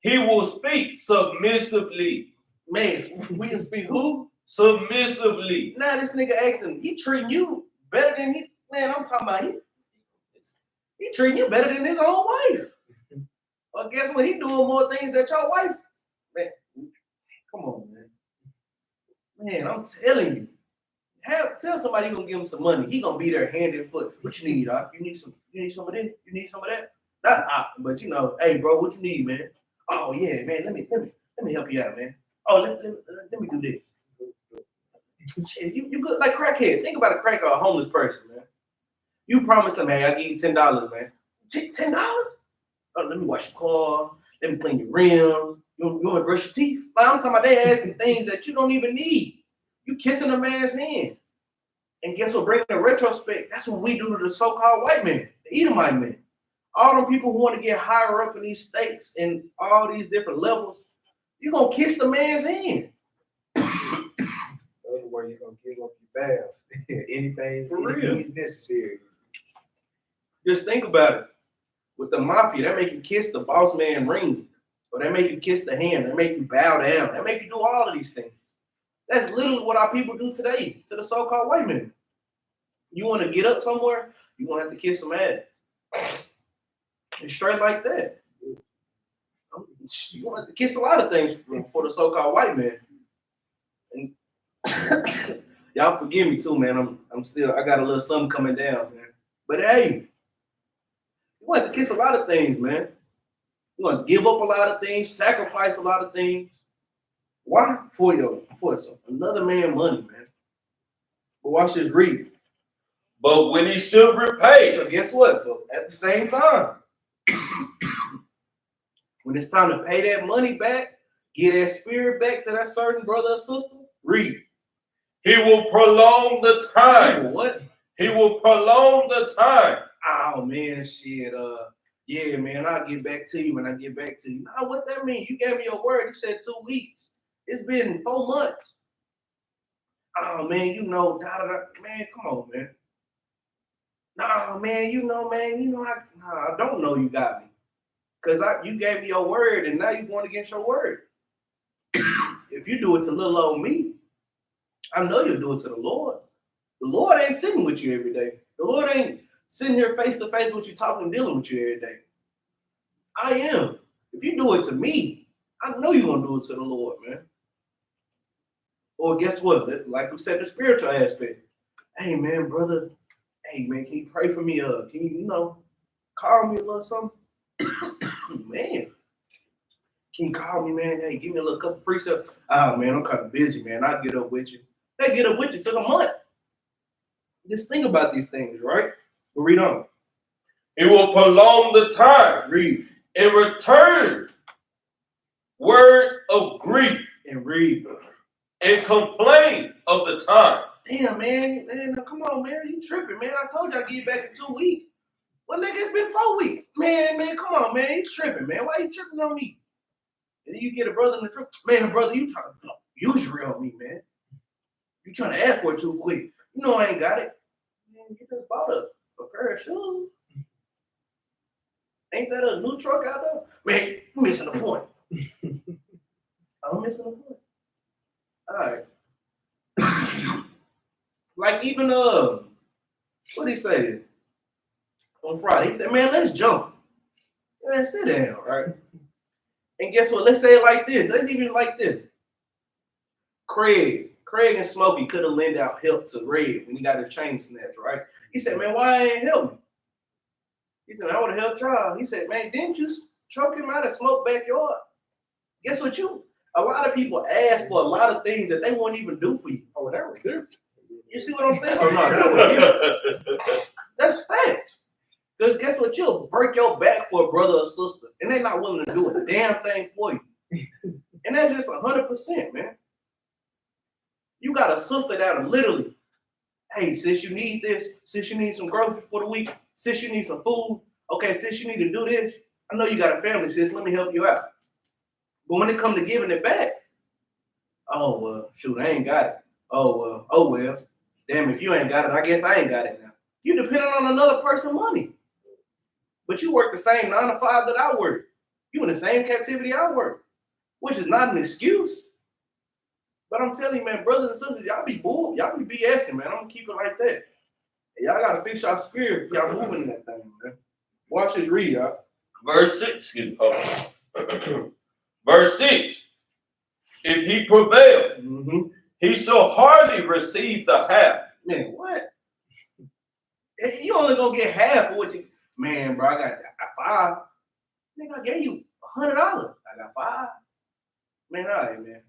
S2: he will speak submissively.
S1: Man, we can speak who?
S2: Submissively.
S1: Now this nigga acting, he treating you better than man, I'm talking about he treating you better than his own wife. Well, guess what? He doing more things than your wife. Man, come on, man. Man, I'm telling you. Tell somebody you're gonna give him some money. He gonna be there hand and foot. What you need, Doc? You need some of this? You need some of that? But you know, hey, bro, what you need, man? Oh yeah, man. Let me help you out, man. Oh, let me do this. Shit, you good like crackhead. Think about a crack or a homeless person, man. You promise them, hey, I give you $10, man. $10? Oh, let me wash your car. Let me clean your rims. You want to brush your teeth? Like, I'm talking about they asking things that you don't even need. You kissing a man's hand. And guess what? Bringing a retrospect, that's what we do to the so-called white man, the Edomite man. All them people who want to get higher up in these states and all these different levels, you're going to kiss the man's hand.
S3: Otherwise, you're going to give up your baths. Anything is necessary.
S1: Just think about it. With the mafia, they make you kiss the boss man ring. Or they make you kiss the hand. They make you bow down. They make you do all of these things. That's literally what our people do today to the so-called white men. You want to get up somewhere, you're going to have to kiss some ass. It's straight like that. You're going to have to kiss a lot of things for the so-called white man. And y'all forgive me too, man. I got a little something coming down, man. But hey, you want to kiss a lot of things, man. You want to give up a lot of things, sacrifice a lot of things. Why? For another man money, man. But watch this read.
S2: But when he should repay.
S1: So guess what? But at the same time, when it's time to pay that money back, get that spirit back to that certain brother or sister, read.
S2: He will prolong the time.
S1: What?
S2: He will prolong the time.
S1: Oh man, shit. Yeah, man, I'll get back to you when I get back to you. Nah, what that mean? You gave me your word. You said 2 weeks. It's been 4 months. Oh man, you know, man, come on, man. Nah, man, I don't know you got me. Because you gave me your word and now you're going against your word. If you do it to little old me, I know you'll do it to the Lord. The Lord ain't sitting with you every day. The Lord ain't sitting here face to face with you, talking and dealing with you every day. I am. If you do it to me, I know you're going to do it to the Lord, man. Or guess what? Like we said, the spiritual aspect. Hey, man, brother. Hey, man, can you pray for me? Can you, call me a little something? Man. Can you call me, man? Hey, give me a little couple precepts. Oh, man, I'm kind of busy, man. I'll get up with you. They get up with you. Took a month. Just think about these things, right? We'll read on.
S2: He will prolong the time.
S1: Read.
S2: And return words of grief.
S1: And read.
S2: And complain of the time.
S1: Damn, man, come on, man. You tripping, man. I told you I'd get you back in 2 weeks. Well, nigga, it's been 4 weeks. Man, come on, man. You tripping, man. Why you tripping on me? And then you get a brother in the truck. Man, brother, you trying to use your on me, man. You trying to ask for it too quick. You know I ain't got it. Man, you just bought a pair of shoes. Ain't that a new truck out there? Man, you missing the point. I'm missing the point. All right. Like even what he say on Friday? He said, "Man, let's jump." Man, sit down, right? And guess what? Let's say it like this. Let's even like this. Craig and Smokey could have lent out help to Red when he got his chain snatched, right? He said, "Man, why ain't help me?" He said, "I would have helped y'all." He said, "Man, didn't you choke him out of Smoke backyard?" Guess what? A lot of people ask for a lot of things that they won't even do for you. Oh, that was different. You see what I'm saying? Oh, no, that was different. That's facts. Because guess what? You'll break your back for a brother or sister, and they're not willing to do a damn thing for you. And that's just 100%, man. You got a sister that'll literally, hey, sis, you need this. Sis, you need some groceries for the week. Sis, you need some food. Okay, sis, you need to do this. I know you got a family, sis. Let me help you out. But when it comes to giving it back, oh, well, shoot, I ain't got it. Oh, well. Damn, if you ain't got it, I guess I ain't got it now. You depending on another person's money. But you work the same 9 to 5 that I work. You in the same captivity I work, which is not an excuse. But I'm telling you, man, brothers and sisters, y'all be bull, y'all be BSing, man. I'm gonna keep it like that. And y'all gotta fix y'all spirit if y'all moving in that thing, man. Watch this read, y'all.
S2: Verse 6. Verse 6. If he prevail, he shall hardly receive the half.
S1: Man, what? You only gonna get half of what you. Man, bro, I got 5. Nigga, I gave you $100. I got 5. Man, all right, man.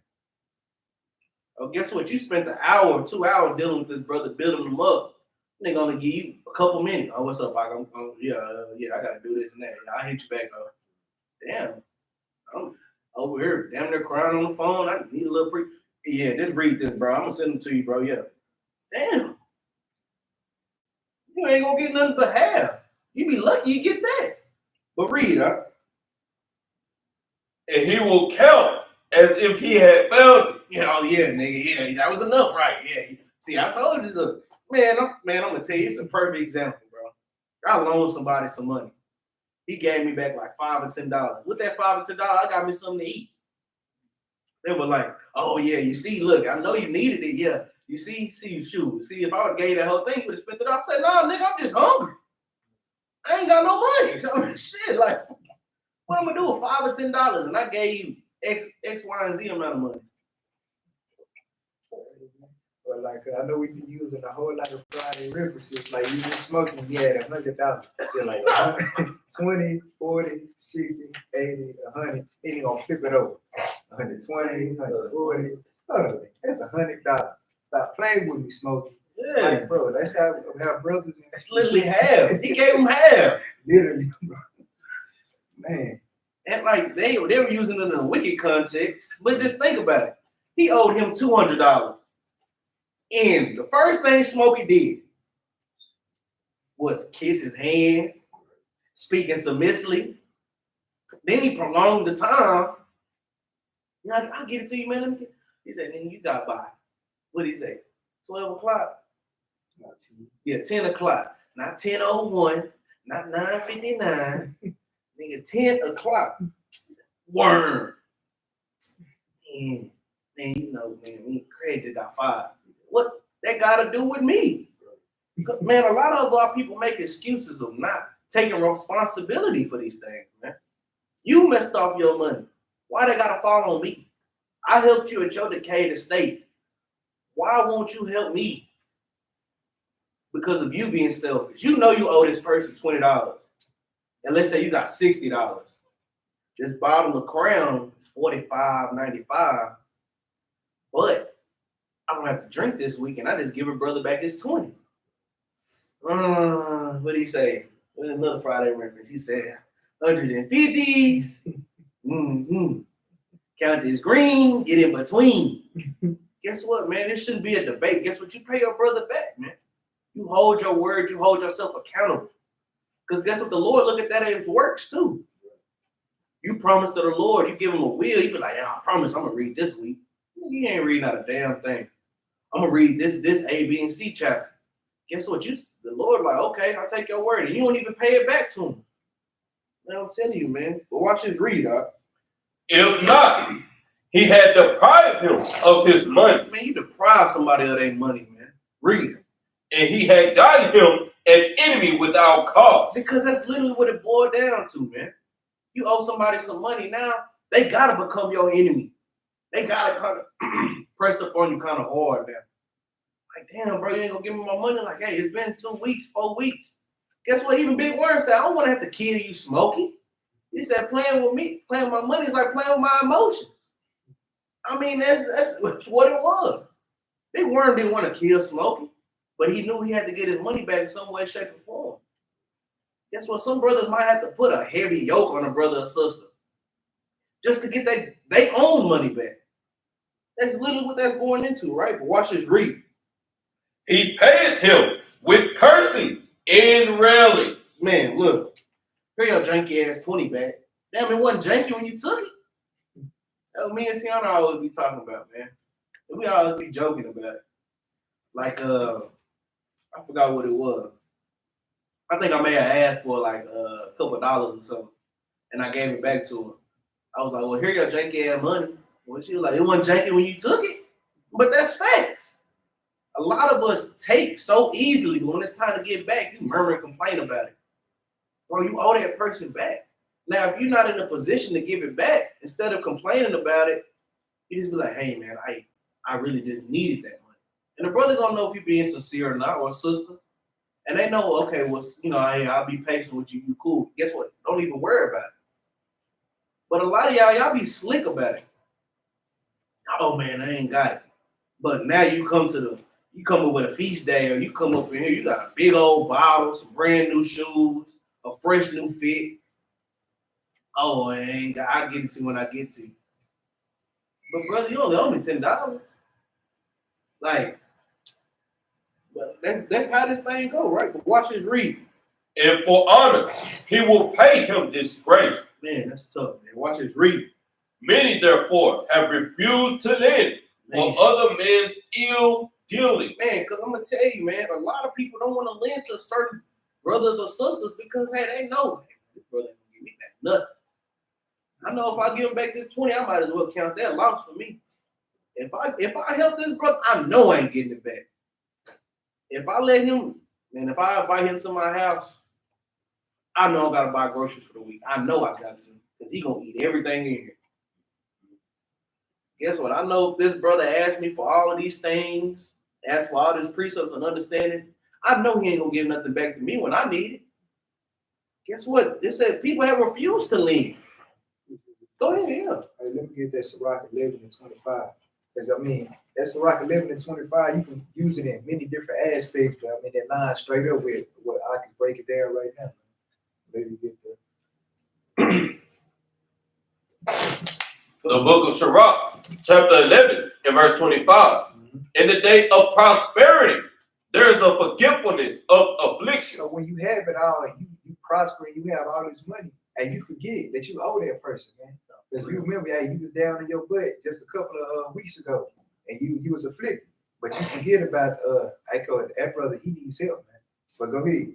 S1: Oh, guess what? You spent an hour or 2 hours dealing with this brother, building him up. Nigga gonna give you a couple minutes. Oh, what's up, Mike? Yeah, I gotta do this and that. I'll hit you back, though. Damn. I'm over here, damn near crying on the phone. I need a little Yeah, just read this, bro. I'm gonna send it to you, bro. Yeah. Damn. You ain't gonna get nothing but half. You be lucky you get that. But read, huh?
S2: And he will count as if he had found it.
S1: Oh yeah, nigga. Yeah, that was enough, right? Yeah. See, I told you, look, man, I'm gonna tell you, it's a perfect example, bro. I loaned somebody some money. He gave me back like $5 or $10. With that $5 or $10, I got me something to eat. They were like, oh yeah, you see, look, I know you needed it. Yeah. You see, shoot. See, if I would have gave that whole thing, you would have spent it off. I said, no, nigga, I'm just hungry. I ain't got no money. So shit, like, what I'm gonna do with $5 or $10? And I gave you X, Y, and Z amount of money.
S3: But like, I know we've been using a whole lot of Friday references. Like, you been smoking, you had $100. They're like 20, 40, 60, 80, 100. Then you gonna flip it over. 120, 140. Oh, that's $100. Stop playing with me, smoking.
S1: Yeah,
S3: like, bro, that's how we have brothers.
S1: That's literally half. He gave him half.
S3: Literally, bro. Man.
S1: And like they were using it in a wicked context, but just think about it. He owed him $200. And the first thing Smokey did was kiss his hand, speaking submissively. Then he prolonged the time. You know, I'll get it to you, man. He said, then you got by. What did he say? 12 o'clock? Yeah, 10 o'clock. Not 10:01, not 9:59. Nigga, 10 o'clock. Worm. Man, you know, man, Craig just got fired. What that got to do with me? Man, a lot of our people make excuses of not taking responsibility for these things, man. You messed off your money. Why they got to fall on me? I helped you at your decayed state. Why won't you help me? Because of you being selfish. You know you owe this person $20. And let's say you got $60. This bottle of Crown is $45.95. But I don't have to drink this week, and I just give a brother back his 20. What did he say? Another Friday reference. He said 150s. Count is green, get in between. Guess what, man? This shouldn't be a debate. Guess what? You pay your brother back, man. You hold your word, you hold yourself accountable. Because guess what? The Lord look at that as works too. You promise to the Lord, you give him a will, you be like, yeah, I promise I'm gonna read this week. You ain't reading out a damn thing. I'm gonna read this A, B, and C chapter. Guess what? The Lord like, okay, I'll take your word. And you don't even pay it back to him. Man, I'm telling you, man. But watch this read, dog.
S2: If not, he had deprived him of his money.
S1: Man, you deprive somebody of their money, man. Read.
S2: And he had gotten him an enemy without cause.
S1: Because that's literally what it boiled down to, man. You owe somebody some money now, they gotta become your enemy. They gotta kind of press up on you kind of hard now. Like, damn, bro, you ain't gonna give me my money? Like, hey, it's been 2 weeks, 4 weeks. Guess what? Even Big Worm said, I don't want to have to kill you, Smokey. He said, playing with me, playing with my money is like playing with my emotions. I mean, that's what it was. Big Worm didn't want to kill Smokey, but he knew he had to get his money back in some way, shape, or form. Guess what? Some brothers might have to put a heavy yoke on a brother or sister just to get their own money back. That's literally what that's going into, right? But watch this read.
S2: He paid him with cursings and railings.
S1: Man, look. Here your janky ass 20 back. Damn, it wasn't janky when you took it. That's what me and Tiana always be talking about, man. We always be joking about it. Like, I forgot what it was. I think I may have asked for like a couple of dollars or something, and I gave it back to her. I was like, well, here your janky ass money. Well, she was like, it wasn't janky when you took it. But that's facts. A lot of us take so easily, but when it's time to get back, you murmur and complain about it. Bro, you owe that person back. Now, if you're not in a position to give it back, instead of complaining about it, you just be like, hey, man, I really just needed that money. And the brother gonna know if you're being sincere or not, or sister. And they know, okay, well, hey, I'll be patient with you. You cool. Guess what? Don't even worry about it. But a lot of y'all be slick about it. Oh man, I ain't got it. But now you come up with a feast day, or you come up in here, you got a big old bottle, some brand new shoes, a fresh new fit. Oh, I get it to you when I get to you. But brother, you only owe me $10. Like, but that's how this thing go, right? But watch this read.
S2: And for honor, he will pay him disgrace.
S1: Man, that's tough, man. Watch this read.
S2: Many, therefore, have refused to lend for other men's ill dealing.
S1: Man, because I'm going to tell you, man, a lot of people don't want to lend to certain brothers or sisters because, hey, they know, man, this brother ain't going to give me back nothing. I know if I give him back this 20, I might as well count that loss for me. If I help this brother, I know I ain't getting it back. If I let him, man, if I invite him to my house, I know I got to buy groceries for the week. I know I got to, because he going to eat everything in here. Guess what? I know if this brother asked me for all of these things, asked for all these precepts and understanding, I know he ain't going to give nothing back to me when I need it. Guess what? They said people have refused to leave. Go ahead, yeah.
S3: Hey, let me get that Sirach 11 and 25. Because, I mean, that Sirach 11 and 25, you can use it in many different aspects, but I mean, that line straight up with what I can break it down right now. Maybe get
S2: The book of Sirach, chapter 11, and verse 25. In the day of prosperity, there is a forgetfulness of affliction.
S3: So when you have it all, you prosper, and you have all this money, and you forget that you owe that person, man. Because you remember, hey, you was down in your butt just a couple of weeks ago, and you was afflicted. But you forget about that brother, he needs help, man. But go ahead.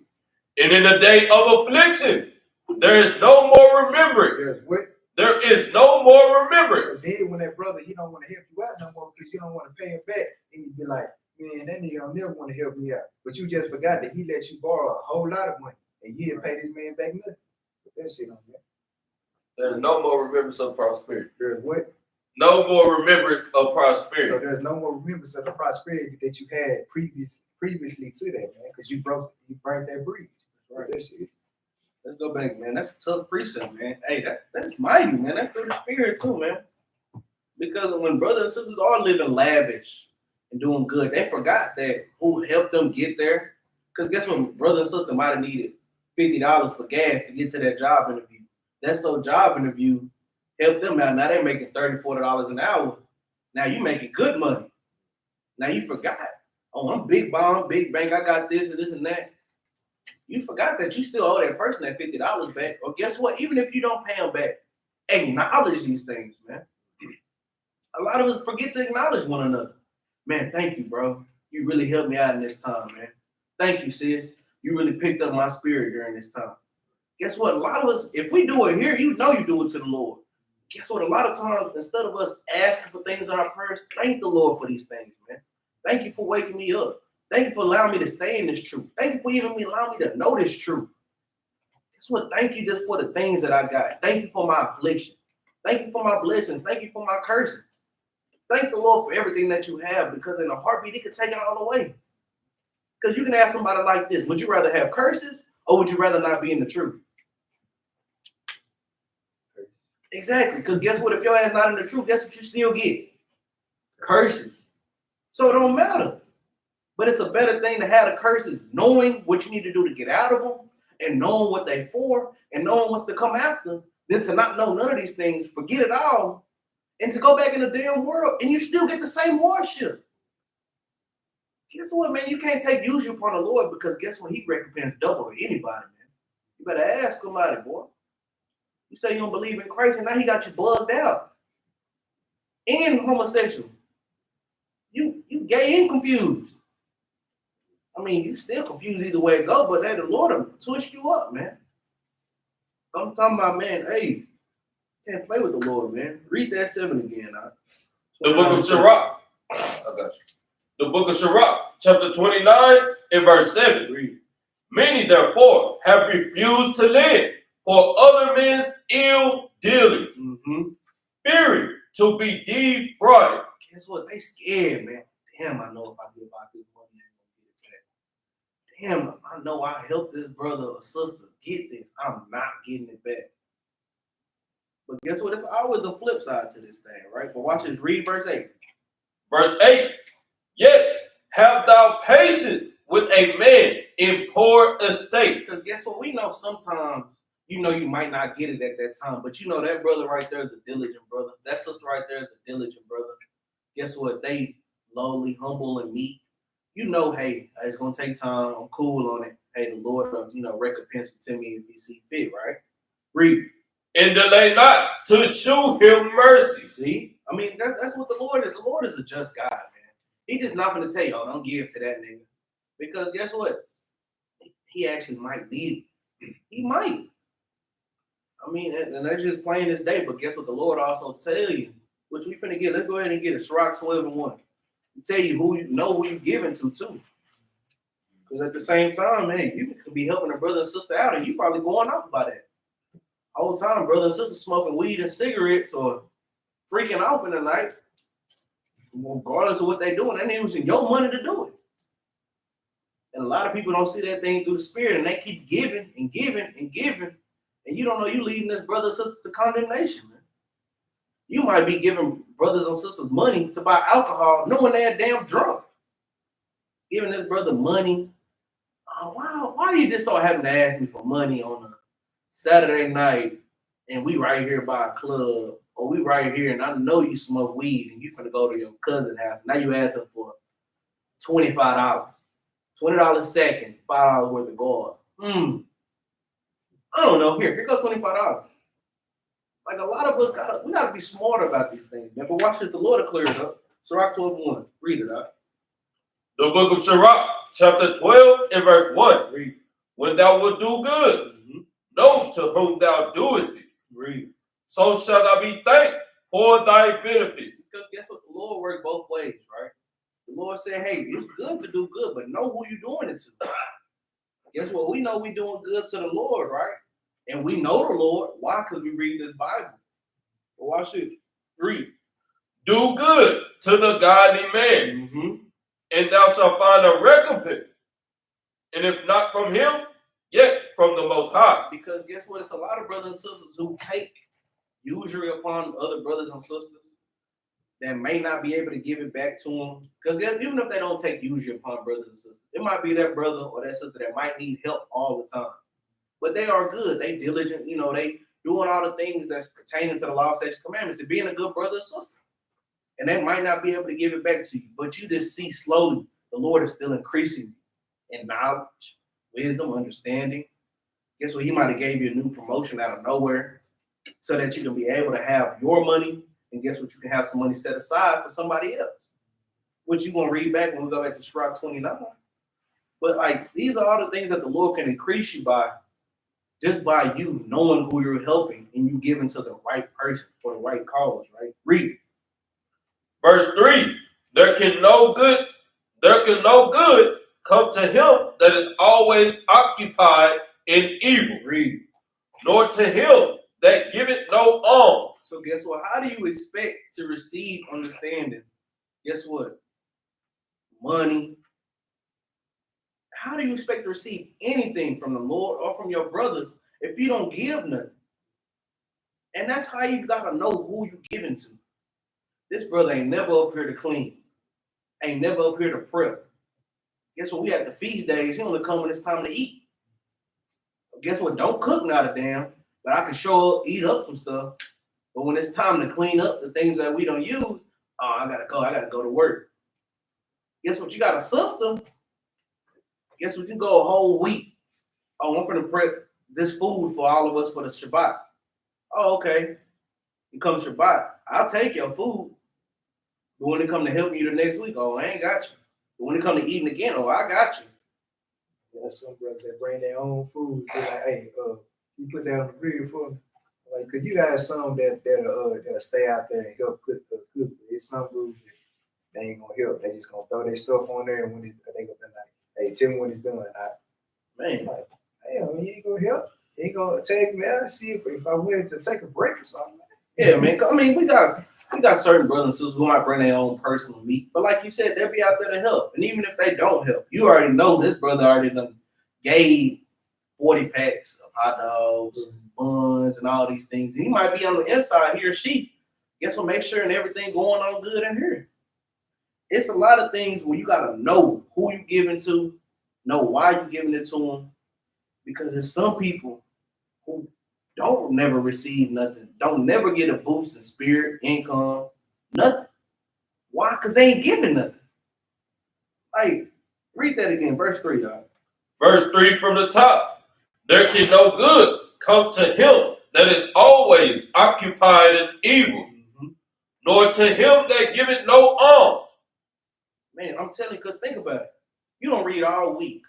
S2: And in the day of affliction, there is no more remembrance.
S3: There's what?
S2: There is no more remembrance.
S3: So then when that brother, he don't want to help you out no more because you don't want to pay him back, and you be like, man, that nigga don't never want to help me out. But you just forgot that he let you borrow a whole lot of money, and you didn't pay this man back nothing. Put that shit on there.
S2: There's no more remembrance of prosperity.
S3: There's what?
S2: No more remembrance of prosperity.
S3: So there's no more remembrance of the prosperity that you had previously to that, man, because you burned that bridge. Right. That's it.
S1: Let's go back, man. That's a tough precept, man. Hey, that's mighty, man. That's through the spirit too, man. Because when brothers and sisters are living lavish and doing good, they forgot that who helped them get there. Because guess what? Brother and sister might have needed $50 for gas to get to that job interview. That so job interview helped them out. Now they're making $30, $40 an hour. Now you making good money. Now you forgot. Oh, I'm big bomb, big bank. I got this and this and that. You forgot that you still owe that person that $50 back. Or guess what? Even if you don't pay them back, acknowledge these things, man. A lot of us forget to acknowledge one another. Man, thank you, bro. You really helped me out in this time, man. Thank you, sis. You really picked up my spirit during this time. Guess what? A lot of us, if we do it here, you know you do it to the Lord. Guess what? A lot of times, instead of us asking for things in our prayers, thank the Lord for these things, man. Thank you for waking me up. Thank you for allowing me to stay in this truth. Thank you for even allowing me to know this truth. Guess what? Thank you just for the things that I got. Thank you for my affliction. Thank you for my blessings. Thank you for my curses. Thank the Lord for everything that you have, because in a heartbeat, He could take it all away. Because you can ask somebody like this, would you rather have curses or would you rather not be in the truth? Exactly. Because guess what? If your ass not in the truth, guess what you still get? Curses. So it don't matter. But it's a better thing to have the curses, knowing what you need to do to get out of them and knowing what they're for and knowing what's to come after, than to not know none of these things, forget it all, and to go back in the damn world and you still get the same hardship. Guess what, man? You can't take usury upon the Lord, because guess what? He recompense double to anybody, man. You better ask somebody, boy. You say you don't believe in Christ, and now He got you bugged out. And homosexual. You gay and confused. I mean, you still confused either way it go, but hey, the Lord will twist you up, man. I'm talking about, man, hey, can't play with the Lord, man. Read that 7 again.
S2: The book of Sirach. I got you. The book of Sirach, chapter 29, and verse 7. Read. Many, therefore, have refused to live for other men's ill dealings, fearing to be defrauded. Guess what? They scared, man. Damn, I know if I give out this money, I ain't gonna get it back.
S1: damn, I know I helped this brother or sister get this. I'm not getting it back. But guess what? It's always a flip side to this thing, right? But watch this. Read verse 8.
S2: Verse 8. Yet have thou patience with a man in poor estate.
S1: Because guess what? We know sometimes, you might not get it at that time, but that brother right there is a diligent brother. That sister right there is a diligent brother. Guess what? They lowly, humble, and meek. Hey, it's going to take time. I'm cool on it. Hey, the Lord, recompense it to me if he see fit, right? Read.
S2: And delay not to shew him mercy.
S1: See? I mean, that's what the Lord is. The Lord is a just God, man. He just not going to tell you, oh, don't give to that nigga. Because guess what? He actually might need it. He might. I mean, and that's just plain as day. But guess what? The Lord also tell you, which we finna get. Let's go ahead and get it. Sirach 12:1. Tell you who you're giving to too. Because at the same time, hey, you could be helping a brother and sister out, and you probably going off by that. Whole time, brother and sister smoking weed and cigarettes or freaking off in the night, regardless of what they're doing, they're using your money to do it. And a lot of people don't see that thing through the spirit, and they keep giving and giving and giving, and you don't know you leading this brother and sister to condemnation, man. You might be giving brothers and sisters money to buy alcohol, knowing they're damn drunk. Giving this brother money. Oh, wow, why you just so happen to ask me for money on a Saturday night, and we right here by a club, or we right here, and I know you smoke weed, and you finna go to your cousin's house. Now you asking for $25. $20 second, $5 worth of guard. I don't know. Here goes $25. Like a lot of us gotta be smart about these things. Man. But watch this, the Lord will clear it up. Sirach 12:1. Read it out.
S2: The book of Sirach, chapter 12 and verse 1.
S1: Read.
S2: When thou wilt do good, know to whom thou doest it.
S1: Read.
S2: So shall thou be thanked for thy benefit.
S1: Because guess what? The Lord works both ways, right? The Lord said, hey, it's good to do good, but know who you're doing it to. Guess what? We know we're doing good to the Lord, right? And we know the Lord. Why? Because we read this Bible. But watch it. Read.
S2: Do good to the godly man, and thou shalt find a recompense. And if not from him, yet from the Most High.
S1: Because guess what? It's a lot of brothers and sisters who take usury upon other brothers and sisters that may not be able to give it back to them. Because even if they don't take usury upon brothers and sisters, it might be that brother or that sister that might need help all the time. But they are good. They diligent. They doing all the things that's pertaining to the law, statutes, commandments, and being a good brother or sister. And they might not be able to give it back to you. But you just see slowly the Lord is still increasing you in knowledge, wisdom, understanding. Guess what? He might have gave you a new promotion out of nowhere so that you can be able to have your money. And guess what? You can have some money set aside for somebody else, which you're going to read back when we go back to Sirach 29. But these are all the things that the Lord can increase you by, just by you knowing who you're helping and you giving to the right person for the right cause, right? Read.
S2: Verse 3. There can no good come to him that is always occupied in evil.
S1: Read.
S2: Nor to him that giveth no alms.
S1: So guess what? How do you expect to receive understanding? Guess what? Money. How do you expect to receive anything from the Lord or from your brothers if you don't give nothing? And that's how you gotta know who you're giving to. This brother ain't never up here to clean. Ain't never up here to prep. Guess what? We at the feast days. He only come when it's time to eat. Guess what? Don't cook not a damn. But I can show up, eat up some stuff. But when it's time to clean up the things that we don't use, I gotta go to work. Guess what? You got a sister. Guess what? You can go a whole week. Oh, I'm gonna prep this food for all of us for the Shabbat. Oh, okay. You come Shabbat, I'll take your food. But when it come to helping you the next week, I ain't got you. But when it come to eating again, I got you.
S3: There's some brothers that bring their own food. They're like, hey, you put that on the grill for me. Like, cause you got some that'll stay out there and help cook. There's some groups that they ain't gonna help. They just gonna throw their stuff on there, and when they gonna be like, hey, tell me when it's done.
S1: Man,
S3: like, hey, you ain't gonna help. You ain't gonna take me out and see if I wanted to take a break or something.
S1: Yeah, man. I mean, we got You got certain brothers and sisters who might bring their own personal meat, but like you said, they'll be out there to help. And even if they don't help, you already know this brother already done gave 40 packs of hot dogs, buns, and all these things. And he might be on the inside, he or she. Guess what? Make sure and everything going on good in here. It's a lot of things where you gotta know who you giving to, know why you giving it to them, because there's some people who don't never receive nothing, don't never get a boost in spirit, income, nothing. Why? Because they ain't giving nothing. Like, read that again, verse 3, y'all.
S2: Verse 3 from the top. There can no good come to him that is always occupied in evil, nor to him that giveth no alms.
S1: Man, I'm telling you, because think about it. You don't read all week.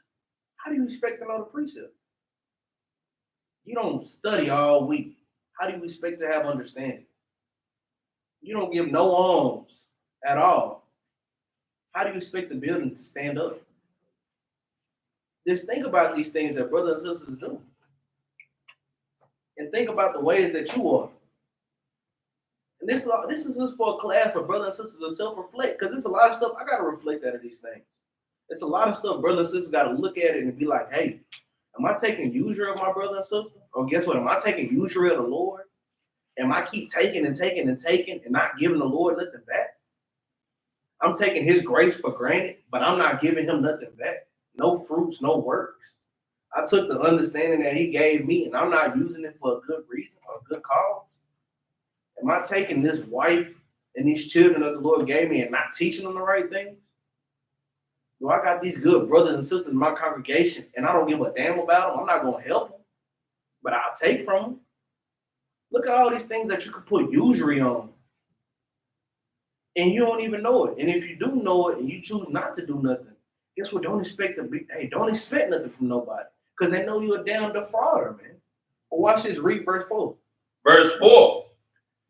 S1: How do you expect to know the precept? You don't study all week. How do you expect to have understanding? You don't give no alms at all. How do you expect the building to stand up? Just think about these things that brothers and sisters do. And think about the ways that you are. And this is just for a class of brothers and sisters to self-reflect, because there's a lot of stuff I got to reflect out of these things. It's a lot of stuff brothers and sisters got to look at it and be like, hey, am I taking usury of my brother and sister? Or guess what? Am I taking usury of the Lord? Am I keep taking and taking and taking and not giving the Lord nothing back? I'm taking his grace for granted, but I'm not giving him nothing back. No fruits, no works. I took the understanding that he gave me and I'm not using it for a good reason or a good cause. Am I taking this wife and these children that the Lord gave me and not teaching them the right things? Do I got these good brothers and sisters in my congregation and I don't give a damn about them? I'm not going to help them, but I'll take from them. Look at all these things that you could put usury on. And you don't even know it. And if you do know it and you choose not to do nothing, guess what? Don't expect nothing from nobody. Because they know you're a damn defrauder, man. But watch this, read verse 4.
S2: Verse 4.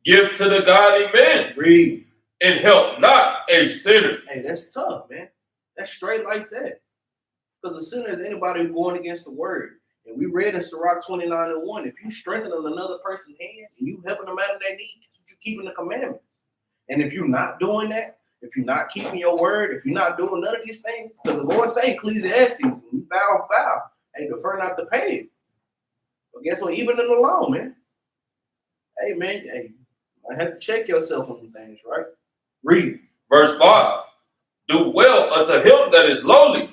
S2: Give to the godly men.
S1: Read.
S2: And help not a sinner.
S1: Hey, that's tough, man. That's straight like that. Because as soon as anybody going against the word, and we read in Sirach 29:1, if you strengthen another person's hand and you helping them out of their need, you're keeping the commandment. And if you're not doing that, if you're not keeping your word, if you're not doing none of these things, because the Lord say Ecclesiastes, when you vow, hey, defer not to pay it. But guess what? Even in the law, man. Hey, man, hey, I have to check yourself on the things, right? Read.
S2: Verse 5. Do well unto him that is lowly,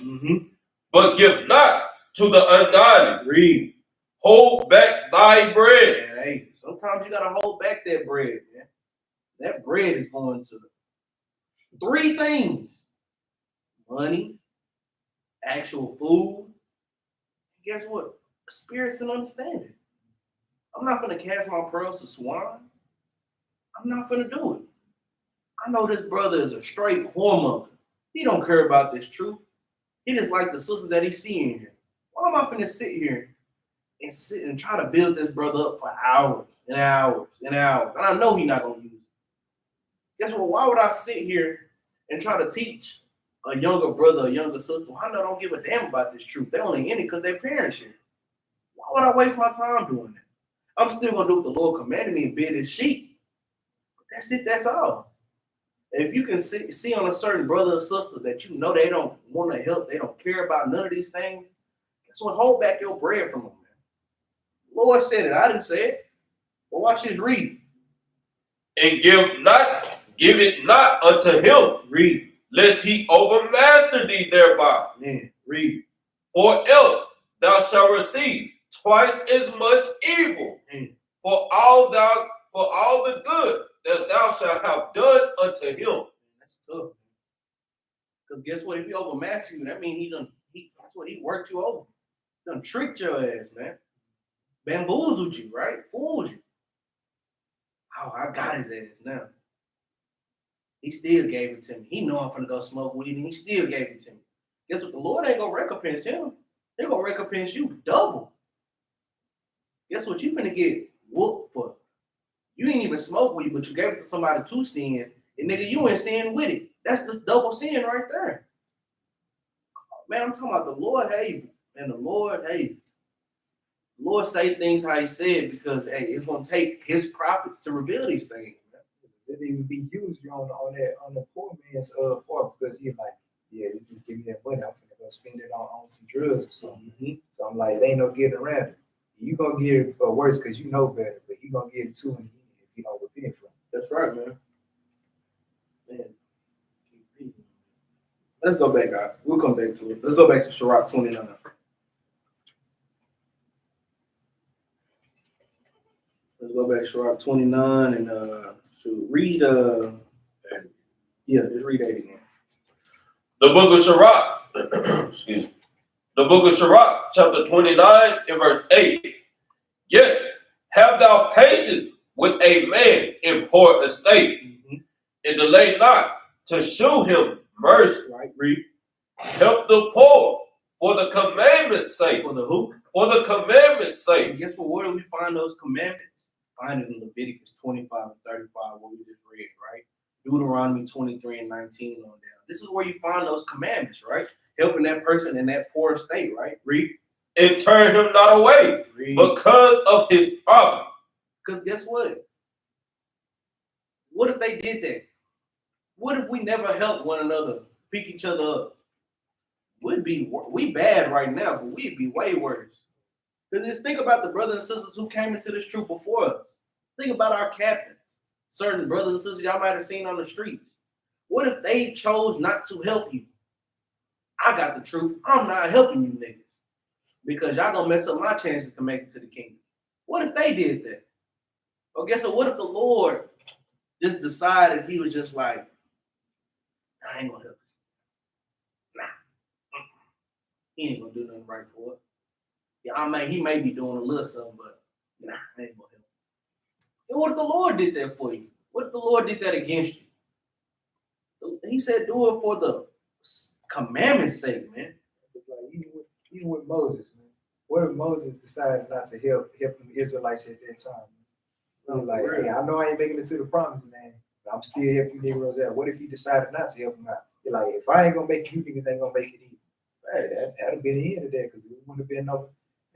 S2: but give not to the ungodly.
S1: Read.
S2: Hold back thy bread.
S1: And, hey, sometimes you got to hold back that bread, man. That bread is going to 3 things: money, actual food. Guess what? Spirits and understanding. I'm not going to cast my pearls to swine. I'm not going to do it. I know this brother is a straight whoremonger. He don't care about this truth. He just like the sisters that he's seeing here. Why am I going to sit here and try to build this brother up for hours and hours and hours? And I know he's not going to use it. Guess what? Why would I sit here and try to teach a younger brother, a younger sister? I know don't give a damn about this truth. They only in it because their parents here. Why would I waste my time doing that? I'm still going to do what the Lord commanded me and bid his sheep. But that's it. That's all. If you can see on a certain brother or sister that you know they don't want to help, they don't care about none of these things, guess what? Hold back your bread from them, man. The Lord said it. I didn't say it. But watch this, read.
S2: And give it not unto him.
S1: Read.
S2: Lest he overmaster thee thereby.
S1: Man, read.
S2: Or else thou shalt receive twice as much evil for all the good that thou shalt have done unto him.
S1: That's tough. Because guess what? If he overmaster you, that means that's what he worked you over. He done tricked your ass, man. Bamboozled you, right? Fooled you. Oh, I got his ass now. He still gave it to me. He know I'm finna go smoke weed, and he still gave it to me. Guess what? The Lord ain't gonna recompense him. They're gonna recompense you double. Guess what? You finna get whooped for. You didn't even smoke weed, but you gave it to somebody to sin, and nigga, you ain't sin with it. That's just double sin right there. Man, I'm talking about the Lord, hey, and the Lord, hey. The Lord say things how he said because, hey, it's gonna take his prophets to reveal these things.
S3: It even be used on the poor man's part because he's like, yeah, this just give me that money. I'm gonna go spend it on some drugs or something. Mm-hmm. So I'm like, there ain't no getting around it. You gonna get it worse because you know better, but he gonna get it too if you don't repent from it.
S1: That's right, man. Let's go back, guys. We'll come back to it. Let's go back to Sirach 29. Let's go back to Sirach 29 and read just read 8 again.
S2: The book of Sirach, excuse me. The book of Sirach, chapter 29 and verse 8. Yet have thou patience with a man in poor estate, and delay not to shew him mercy.
S1: Right, read.
S2: Help the poor for the commandment's sake.
S1: For the who?
S2: For the commandment's sake.
S1: And guess what? Where do we find those commandments? Find it in Leviticus 25 and 35, what we just read, right? Deuteronomy 23 and 19 on down. This is where you find those commandments, right? Helping that person in that poor state, right? Read.
S2: And turn him not away because of his poverty.
S1: Because guess what? What if they did that? What if we never helped one another, pick each other up? We bad right now, but we'd be way worse. Because just think about the brothers and sisters who came into this truth before us. Think about our captains, certain brothers and sisters y'all might have seen on the streets. What if they chose not to help you? I got the truth. I'm not helping you niggas because y'all gonna mess up my chances to make it to the kingdom. What if they did that? Or guess what? What if the Lord just decided he was just like, I ain't gonna help you. Nah. He ain't gonna do nothing right for it. Yeah, he may be doing a little something, but nah, I ain't gonna help you. And what if the Lord did that for you? What if the Lord did that against you? He said, do it for the commandment's sake, man.
S3: It's like even with Moses, man. What if Moses decided not to help the Israelites at that time? Man? Like, hey, I know I ain't making it to the promised land, but I'm still helping Negroes out. What if he decided not to help them out? You're like, if I ain't gonna make it, you niggas ain't gonna make it either. Hey, that'd have been the end of that because it wouldn't have been no.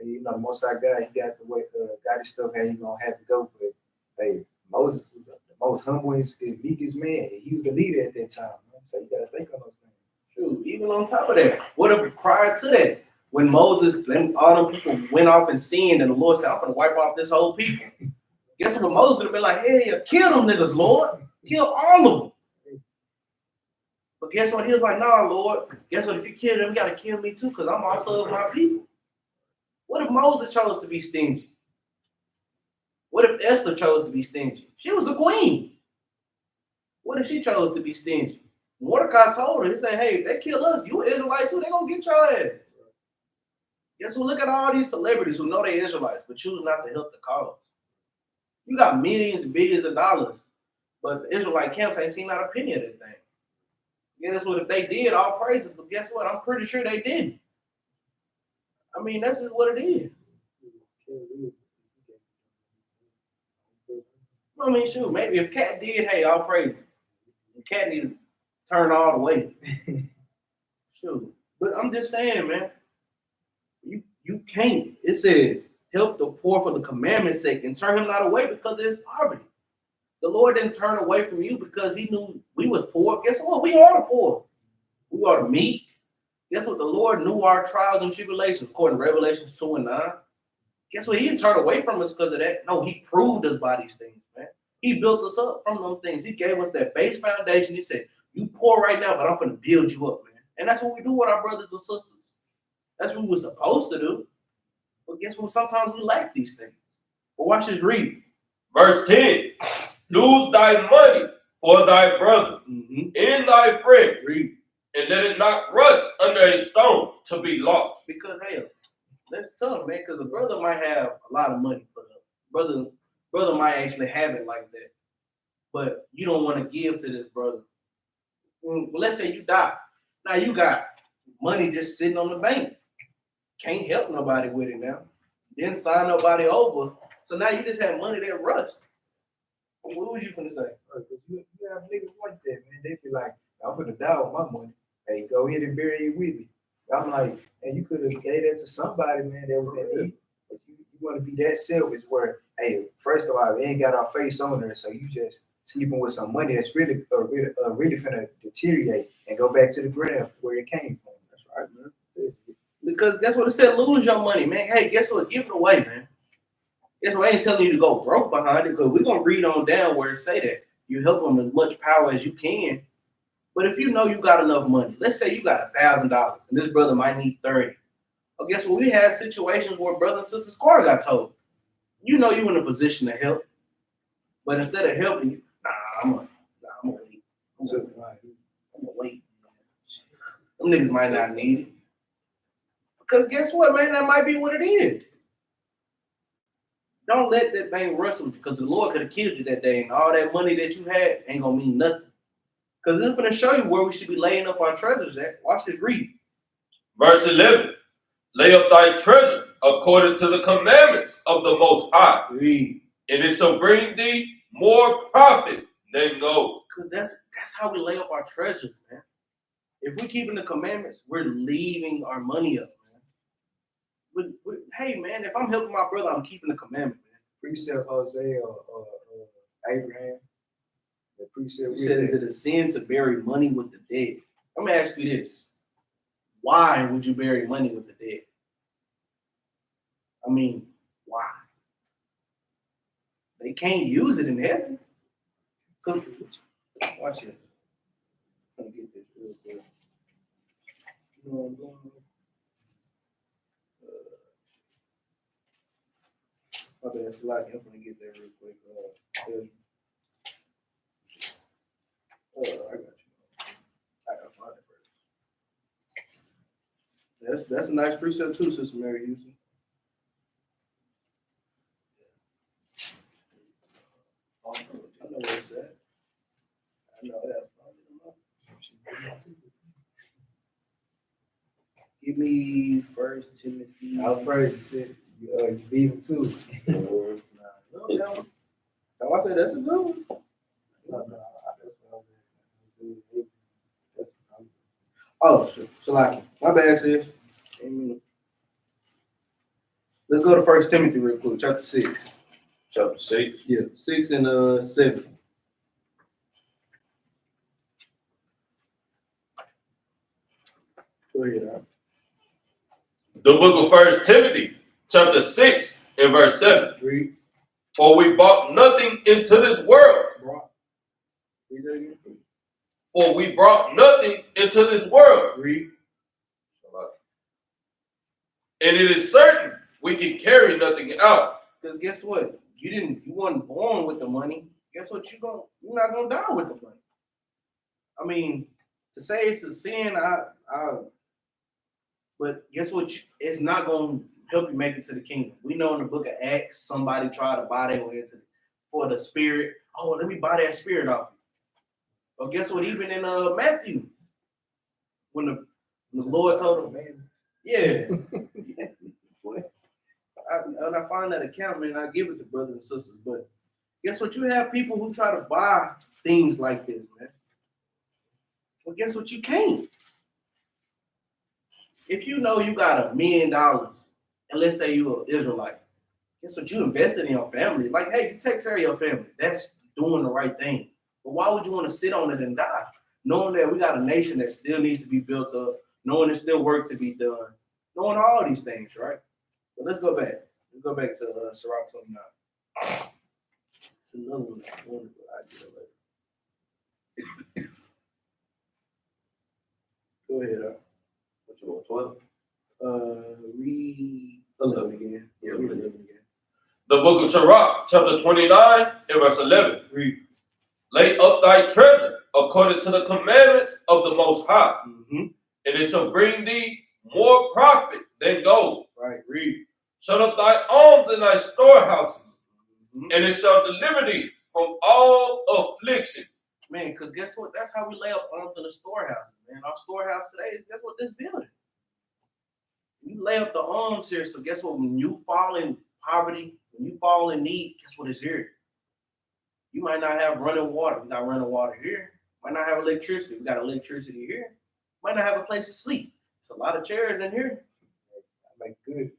S3: You know, the Most High God, he got the way, got his stuff how he gonna have to go. But hey, Moses was the most humble and meekest man. He was the leader at that time. Man. So you gotta think on those things.
S1: True. Even on top of that, what if prior to that, when Moses, all them people went off and sinned, and the Lord said, I'm gonna wipe off this whole people. Guess what? Moses would have been like, hey, kill them niggas, Lord. Kill all of them. But guess what? He was like, nah, Lord. Guess what? If you kill them, you gotta kill me too, because I'm also of my people. What if Moses chose to be stingy? What if Esther chose to be stingy? She was the queen. What if she chose to be stingy? Mordecai told her, he said, hey, if they kill us, you Israelite too, they're going to get your ass. Guess what? Look at all these celebrities who know they're Israelites, but choose not to help the cause. You got millions and billions of dollars, but the Israelite camps ain't seen not a penny of that thing. Guess what? If they did, all praises, but guess what? I'm pretty sure they didn't. I mean, that's just what it is. I mean, shoot, maybe if Capt did, hey, all praise. Capt need to turn all the way. Shoot. But I'm just saying, man, you can't. It says, help the poor for the commandment's sake and turn him not away because of his poverty. The Lord didn't turn away from you because he knew we was poor. Guess what? We are the poor. We are the meek. Guess what? The Lord knew our trials and tribulations, according to Revelations 2 and 9. Guess what? He didn't turn away from us because of that. No, he proved us by these things, man. He built us up from those things. He gave us that base foundation. He said, you poor right now, but I'm going to build you up, man. And that's what we do with our brothers and sisters. That's what we're supposed to do. But guess what? Sometimes we lack these things. But watch this read.
S2: Verse 10. Lose thy money for thy brother and thy friend. Read. And let it not rust under a stone to be lost.
S1: Because, hey, that's tough, man, because a brother might have a lot of money put up. Brother might actually have it like that. But you don't want to give to this brother. Well, let's say you die. Now you got money just sitting on the bank. Can't help nobody with it now. Didn't sign nobody over. So now you just have money that rust. What was you going to say?
S3: You have niggas like that, man. They be like, I'm going to die with my money. Hey, go ahead and bury it with me. I'm like, hey, you could have gave that to somebody, man, that was in need. But you want to be that selfish where, hey, first of all, we ain't got our face on there, so you just sleeping with some money that's really finna deteriorate and go back to the ground where it came from.
S1: That's right, man. Because guess what it said? Lose your money, man. Hey, guess what? Give it away, man. Guess what? I ain't telling you to go broke behind it, because we're gonna read on down where it say that you help them as much power as you can. But if you know you got enough money, let's say you got $1,000 and this brother might need 30. Well, guess what? We had situations where brother and sister score got told. You know you in a position to help, but instead of helping you, I'm gonna wait. I'm gonna wait. Them niggas might not need it. Because guess what, man? That might be what it is. Don't let that thing wrestle, because the Lord could have killed you that day, and all that money that you had ain't gonna mean nothing. Because it's going to show you where we should be laying up our treasures at. Watch this, read.
S2: Verse 11. Lay up thy treasure according to the commandments of the Most High.
S1: Read.
S2: And it shall bring thee more profit than gold.
S1: Because that's how we lay up our treasures, man. If we're keeping the commandments, we're leaving our money up, man. Hey, man, if I'm helping my brother, I'm keeping the commandment, man.
S3: Precept Hosea or Abraham. The precept
S1: said, is it a sin to bury money with the dead? Let me ask you this. Why would you bury money with the dead? I mean, why? They can't use it in heaven. Watch it. I'm gonna get this real quick. You know what I'm doing? My bad, it's a lot. I'm gonna get there real quick. I got you. I gotta find it first. That's a nice precept too, Sister Mary Houston. I know where it's at. I know that. Give me 1 Timothy.
S3: I'll praise it. You beat him too.
S1: No, I said that's a good one. Oh, so like, my bad, sis. Let's go to 1 Timothy real quick, chapter 6.
S2: Chapter 6.
S1: Yeah, 6 and 7. Go ahead, Al.
S2: The book of 1 Timothy, chapter 6 and verse 7.
S1: Read.
S2: For we brought nothing into this world.
S1: Read that again.
S2: For we brought nothing into this world.
S1: Read.
S2: And it is certain we can carry nothing out.
S1: Because guess what? You weren't born with the money. Guess what? You're not gonna die with the money. I mean, to say it's a sin, but guess what? It's not gonna help you make it to the kingdom. We know in the book of Acts, somebody tried to buy their way for the spirit. Oh, let me buy that spirit off you. But guess what? Even in Matthew, when the Lord told him, man, yeah. When I find that account, man, I give it to brothers and sisters. But guess what? You have people who try to buy things like this, man. Well, guess what? You can't. If you know you got $1 million, and let's say you're an Israelite, guess what? You invested in your family. Like, hey, you take care of your family. That's doing the right thing. But why would you want to sit on it and die? Knowing that we got a nation that still needs to be built up, knowing there's still work to be done, knowing all these things, right? But let's go back. Let's go back to Sirach 29. It's another one that's wonderful. I get it later. Go ahead,
S2: What you want, 12?
S1: Read 11 again. Yeah, read 11 again.
S2: The book of Sirach, chapter 29 and verse 11.
S1: Read.
S2: Lay up thy treasure according to the commandments of the Most High, and it shall bring thee more profit than gold.
S1: Right, read.
S2: Shut up thy alms in thy storehouses, and it shall deliver thee from all affliction.
S1: Man, because guess what? That's how we lay up alms in the storehouses, man. Our storehouse today, guess what? This building. You lay up the alms here, so guess what? When you fall in poverty, when you fall in need, guess what is here? You might not have running water. We got running water here. Might not have electricity. We got electricity here. Might not have a place to sleep. It's a lot of chairs in here.
S3: Like good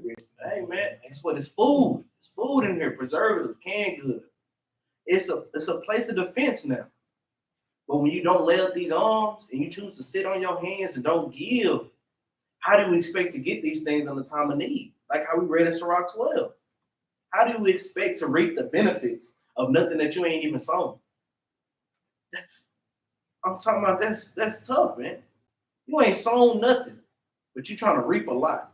S3: rest.
S1: Hey man, guess what? It's food. It's food in here. Preservatives, canned goods. it's a place of defense now. But when you don't lay up these arms and you choose to sit on your hands and don't give, how do we expect to get these things in the time of need? Like how we read in Sirach 12. How do we expect to reap the benefits of nothing that you ain't even sown? I'm talking about that's tough, man. You ain't sown nothing, but you trying to reap a lot.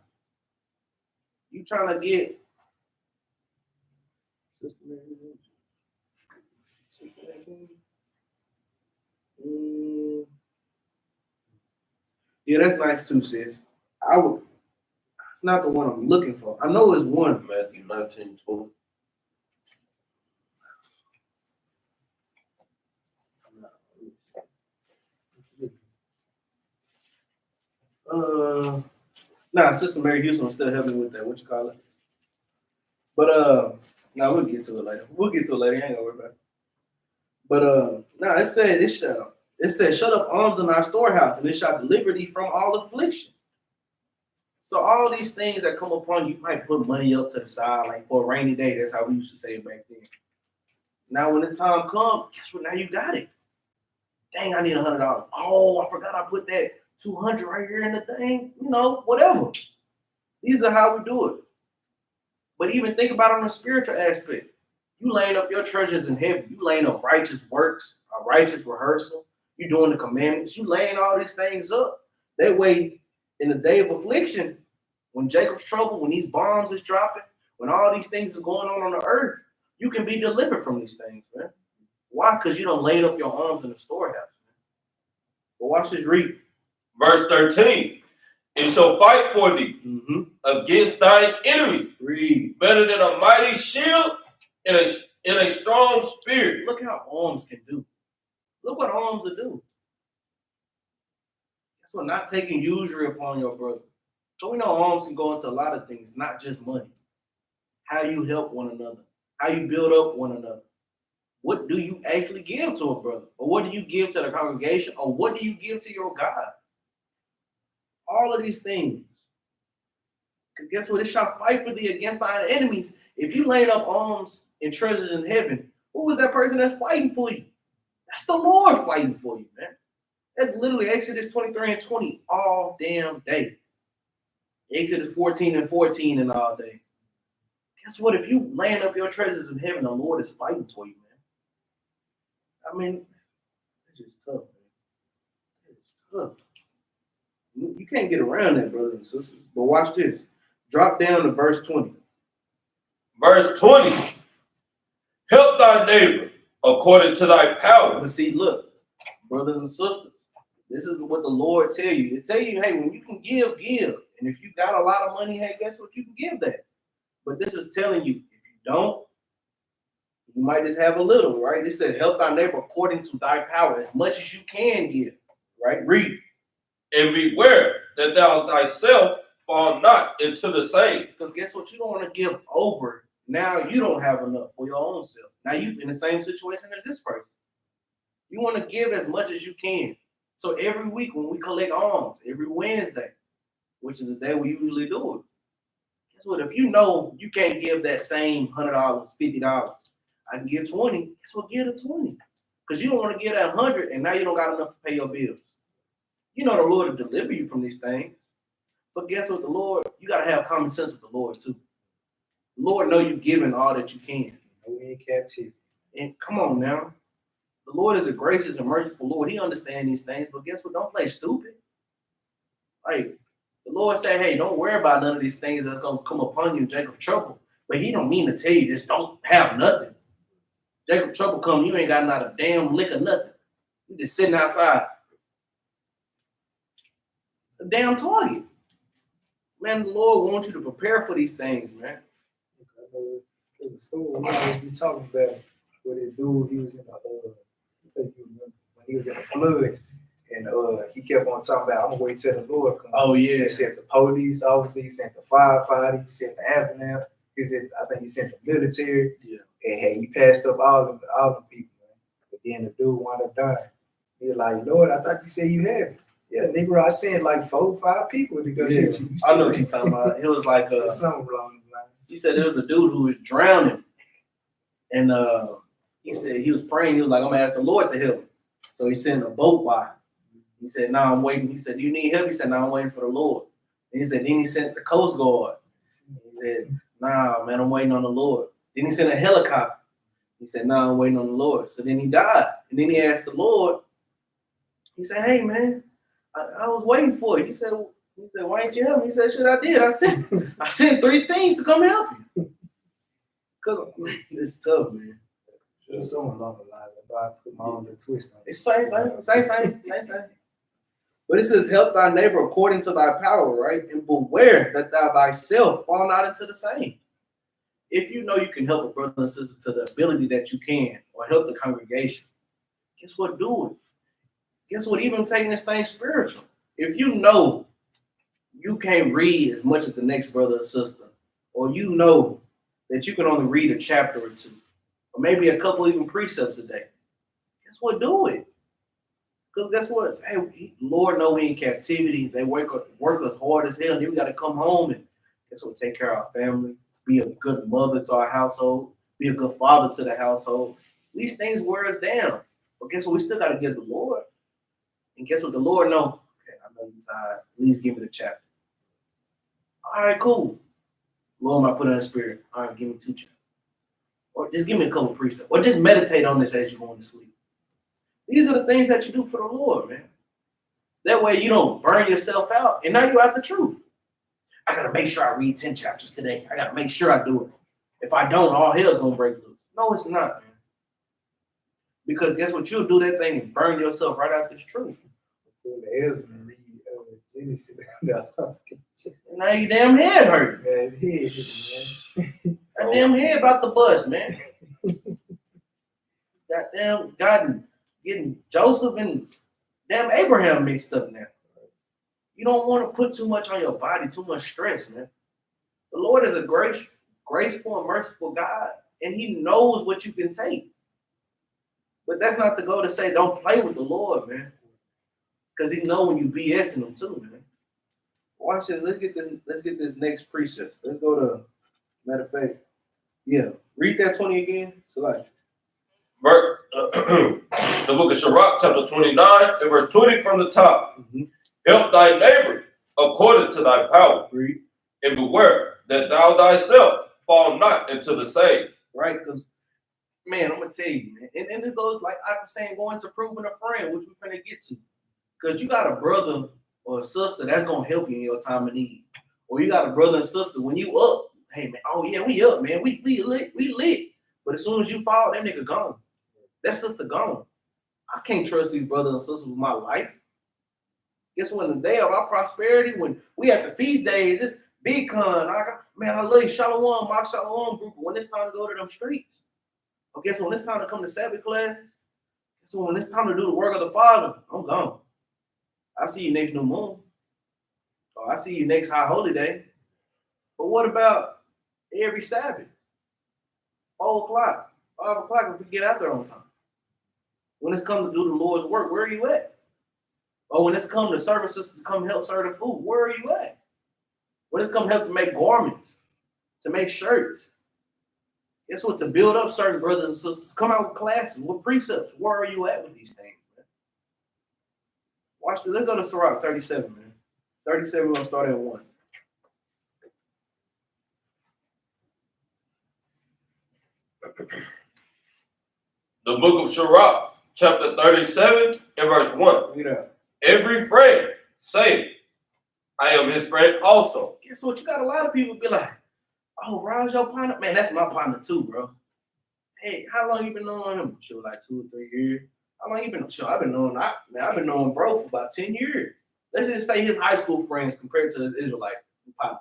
S1: You trying to get yeah, that's nice too, sis. It's not the one I'm looking for. I know it's one.
S2: Matthew 19:20.
S1: Sister Mary Houston will still help me with that. What you call it? But we'll get to it later. I ain't gonna worry about it. But it said, shut up arms in our storehouse, and it shall deliver thee from all affliction. So all these things that come upon you, might put money up to the side, like for a rainy day. That's how we used to say it back then. Now when the time comes, guess what? Now you got it. Dang, I need $100. Oh, I forgot I put that 200 right here in the thing. You know, whatever. These are how we do it. But even think about it on the spiritual aspect. You laying up your treasures in heaven. You laying up righteous works, a righteous rehearsal. You doing the commandments. You laying all these things up. That way, in the day of affliction, when Jacob's trouble, when these bombs is dropping, when all these things are going on the earth, you can be delivered from these things, man. Why? Because you don't laid up your arms in the storehouse, man. But watch this read.
S2: Verse 13. It shall fight for thee against thine enemy.
S1: Read.
S2: Better than a mighty shield and a strong spirit.
S1: Look how arms can do. Look what arms will do. That's what not taking usury upon your brother. So we know arms can go into a lot of things, not just money. How you help one another. How you build up one another. What do you actually give to a brother? Or what do you give to the congregation? Or what do you give to your God? All of these things. Because guess what? It shall fight for thee against thine enemies. If you laid up arms and treasures in heaven, who is that person that's fighting for you? That's the Lord fighting for you, man. That's literally Exodus 23:20 all damn day. Exodus 14:14 and all day. Guess what? If you laying up your treasures in heaven, the Lord is fighting for you, man. I mean, it's just tough, man. It's tough. You can't get around that, brothers and sisters. But watch this. Drop down to verse 20.
S2: Verse 20. Help thy neighbor according to thy power.
S1: But see, look, brothers and sisters, this is what the Lord tell you. They tell you, hey, when you can give, give. And if you got a lot of money, hey, guess what? You can give that. But this is telling you, if you don't, you might just have a little, right? It says, help thy neighbor according to thy power, as much as you can give, right? Read.
S2: And beware that thou thyself fall not into the same.
S1: Because guess what? You don't want to give over. Now you don't have enough for your own self. Now you're in the same situation as this person. You want to give as much as you can. So every week when we collect alms, every Wednesday, which is the day we usually do it, guess what? If you know you can't give that same $100, $50, I can give 20. Guess what? Give the 20. Because you don't want to give that 100 and now you don't got enough to pay your bills. You know the Lord will deliver you from these things. But guess what? The Lord, you got to have common sense with the Lord too. The Lord know you giving all that you can.
S3: We in captivity.
S1: And come on now. The Lord is a gracious and merciful Lord. He understands these things, but guess what? Don't play stupid. Like, the Lord said, hey, don't worry about none of these things that's going to come upon you, Jacob trouble. But he don't mean to tell you just don't have nothing. Jacob trouble come, you ain't got not a damn lick of nothing. You just sitting outside. A damn target. Man, the Lord wants you to prepare for these things, man.
S3: There's a story we talking about where this dude, he was in when he was in the flood, and he kept on talking about, I'm gonna wait till the Lord comes.
S1: Oh yeah.
S3: He sent the police officer, he sent the firefighter, he sent the ambulance, I think he sent the military.
S1: Yeah.
S3: And hey, he passed up all the people, man. But then the dude wound up dying. He was like, Lord, I thought you said you had it. Yeah, nigga, I sent like 4 or 5 people to go get you.
S1: I know what you're talking about. It was like
S3: something wrong.
S1: she said there was a dude who was drowning, and He said he was praying. He was like, I'm gonna ask the Lord to help him. So he sent a boat by. He said, "Nah, I'm waiting." He said, "Do you need help?" He said, "Nah, I'm waiting for the Lord." And he said, then he sent the Coast Guard. He said, "Nah, man, I'm waiting on the Lord." Then he sent a helicopter. He said, "Nah, I'm waiting on the Lord." So then he died. And then he asked the Lord. He said, "Hey, man, I was waiting for you." He said, "Why didn't you help me?" He said, "Shit, I did. I sent 3 things to come help you." Cause it's tough, man.
S3: There's someone along the lines if I put my own little twist on it.
S1: It's same thing. But it says, "Help thy neighbor according to thy power," right? "And beware that thou thyself fall not into the same." If you know you can help a brother and sister to the ability that you can, or help the congregation, guess what? Do it. Guess what? Even taking this thing spiritual. If you know you can't read as much as the next brother or sister, or you know that you can only read a chapter or 2, or maybe a couple even precepts a day, guess what? Do it. Because guess what? Hey, Lord know we in captivity. They work us hard as hell, and then we got to come home and guess what? Take care of our family, be a good mother to our household, be a good father to the household. These things wear us down. But guess what? We still got to give the Lord. And guess what? The Lord know. Okay, I know you're tired. At least give me the chapter. All right, cool. Lord, I put in the spirit. All right, give me 2 chapters. Or just give me a couple precepts. Or just meditate on this as you're going to sleep. These are the things that you do for the Lord, man. That way you don't burn yourself out. And now you're out the truth. I got to make sure I read 10 chapters today. I got to make sure I do it. If I don't, all hell's going to break loose. No, it's not, man. Because guess what? You'll do that thing and burn yourself right out this truth. Now your damn head hurt.
S3: Man,
S1: That damn head about to bust, man. Goddamn God getting Joseph and damn Abraham mixed up now. You don't want to put too much on your body, too much stress, man. The Lord is a graceful and merciful God, and he knows what you can take. But that's not the goal to say don't play with the Lord, man. Because he knows when you BSing him too, man. Watch this. Let's get this next precept. Let's go to, matter of fact, yeah. Read that 20 again. Celeste.
S2: The book of Sirach, chapter 29, and verse 20 from the top.
S1: Mm-hmm.
S2: Help thy neighbor according to thy power.
S1: Read.
S2: And beware that thou thyself fall not into the same.
S1: Right? Because, man, I'm going to tell you, man. And it goes, like I was saying, going to proving a friend, which we're going to get to. Because you got a brother or a sister that's going to help you in your time of need. Or you got a brother and sister, when you up, hey, man, oh, yeah, we up, man. We lit. But as soon as you fall, that nigga gone. That sister gone. I can't trust these brothers and sisters with my life. Guess what? In the day of our prosperity, when we at the feast days, it's big con. Man, I love you, Shalom, Mark Shalom group. But when it's time to go to them streets, I guess when it's time to come to Sabbath class, guess when it's time to do the work of the Father, I'm gone. I'll see you next new moon. Or I'll see you next high holy day. But what about every Sabbath? 4 o'clock, 5 o'clock if we get out there on time. When it's come to do the Lord's work, where are you at? Or when it's come to services to come help serve the food, where are you at? When it's come help to make garments, to make shirts. Guess what? To build up certain brothers and sisters, come out with classes, with precepts. Where are you at with these things, man? Watch this. Let's go to Sirach 37, man. 37, we're going to start at 1.
S2: The book of Sirach, chapter 37, and verse 1.
S1: Read out.
S2: Every friend say, I am his friend also.
S1: Guess what? You got a lot of people be like, oh, Ron's your partner? Man, that's my partner too, bro. Hey, how long you been knowing him? Sure, like 2 or 3 years. How long you been? Sure, I've been knowing bro for about 10 years. Let's just say his high school friends compared to his Israelite partner.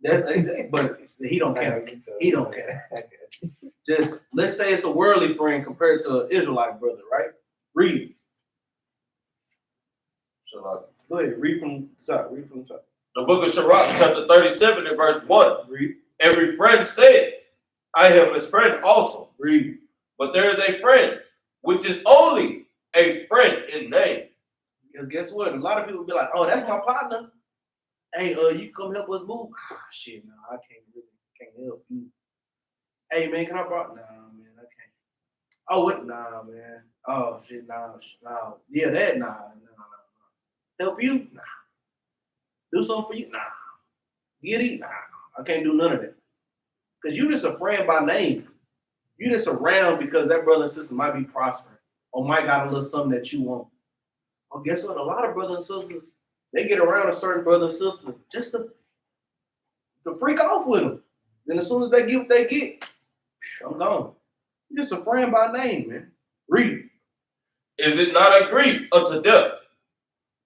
S1: That's exactly, but he don't care. He don't care. Just let's say it's a worldly friend compared to an Israelite brother, right? Read it. So go ahead, read from the top.
S2: The book of Sirach, chapter 37, and verse 1.
S1: Read.
S2: Every friend said, I am his friend also.
S1: Read.
S2: But there is a friend, which is only a friend in name.
S1: Because guess what? A lot of people be like, oh, that's my partner. Hey, you come help us move? Ah, shit, no, I can't help you. Hey, man, can I borrow? Nah, man, I can't. Oh, what? Nah, man. Oh, shit, nah. Yeah, that, nah. Help you? Nah. Do something for you? Nah. Get it? Nah. I can't do none of that. Because you just a friend by name. You just around because that brother and sister might be prospering or might got a little something that you want. Well, guess what? A lot of brothers and sisters, they get around a certain brother and sister just to freak off with them. Then as soon as they get what they get, I'm gone. You're just a friend by name, man. Read.
S2: Is it not a grief unto death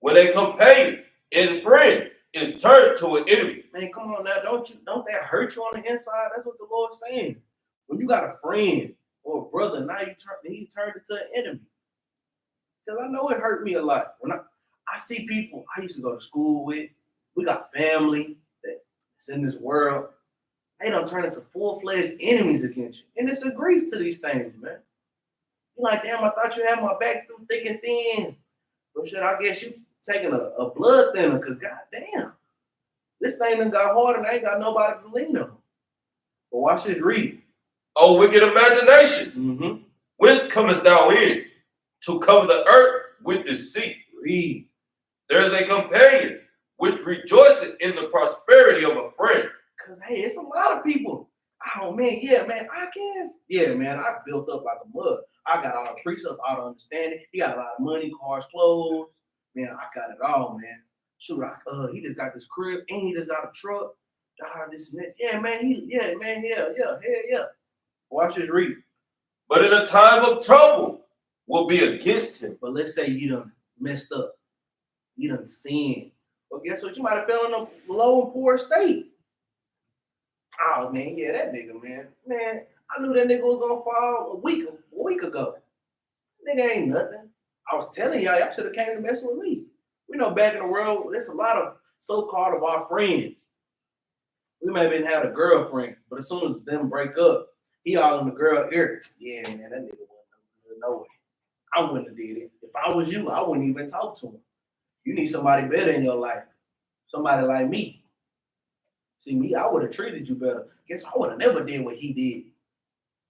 S2: when a companion and friend is turned to an enemy?
S1: Man, come on now. Don't that hurt you on the inside? That's what the Lord's saying. When you got a friend or a brother, now he turned into an enemy. Because I know it hurt me a lot. When I see people I used to go to school with, we got family that's in this world, they don't turn into full-fledged enemies against you. And it's a grief to these things, man. You're like, damn, I thought you had my back through thick and thin. But shit, I guess you taking a blood thinner, because goddamn, this thing done got hard and I ain't got nobody to lean on. But watch this, read.
S2: O wicked imagination, whence comest thou in to cover the earth with deceit?
S1: Read.
S2: There is a companion which rejoiceth in the prosperity of a friend.
S1: Because, hey, it's a lot of people. Oh, man, yeah, man, I guess. Yeah, man, I built up like a mud. I got all the precepts, all the understanding. He got a lot of money, cars, clothes. Man, I got it all, man. Shoot, he just got this crib and he just got a truck. This and that. Yeah, man, yeah. Watch this, read.
S2: But in a time of trouble will be against him.
S1: But let's say you done messed up. You done sinned. Well, guess what? You might have fell in a low and poor state. Oh, man, yeah, that nigga, man. Man, I knew that nigga was going to fall a week ago. Nigga ain't nothing. I was telling y'all should have came to mess with me. We know back in the world, there's a lot of so-called of our friends. We may have been had a girlfriend, but as soon as them break up, he all in the girl ear. Yeah, man, that nigga wasn't no way. I wouldn't have did it. If I was you, I wouldn't even talk to him. You need somebody better in your life. Somebody like me. See, me, I would have treated you better. Guess I would have never did what he did.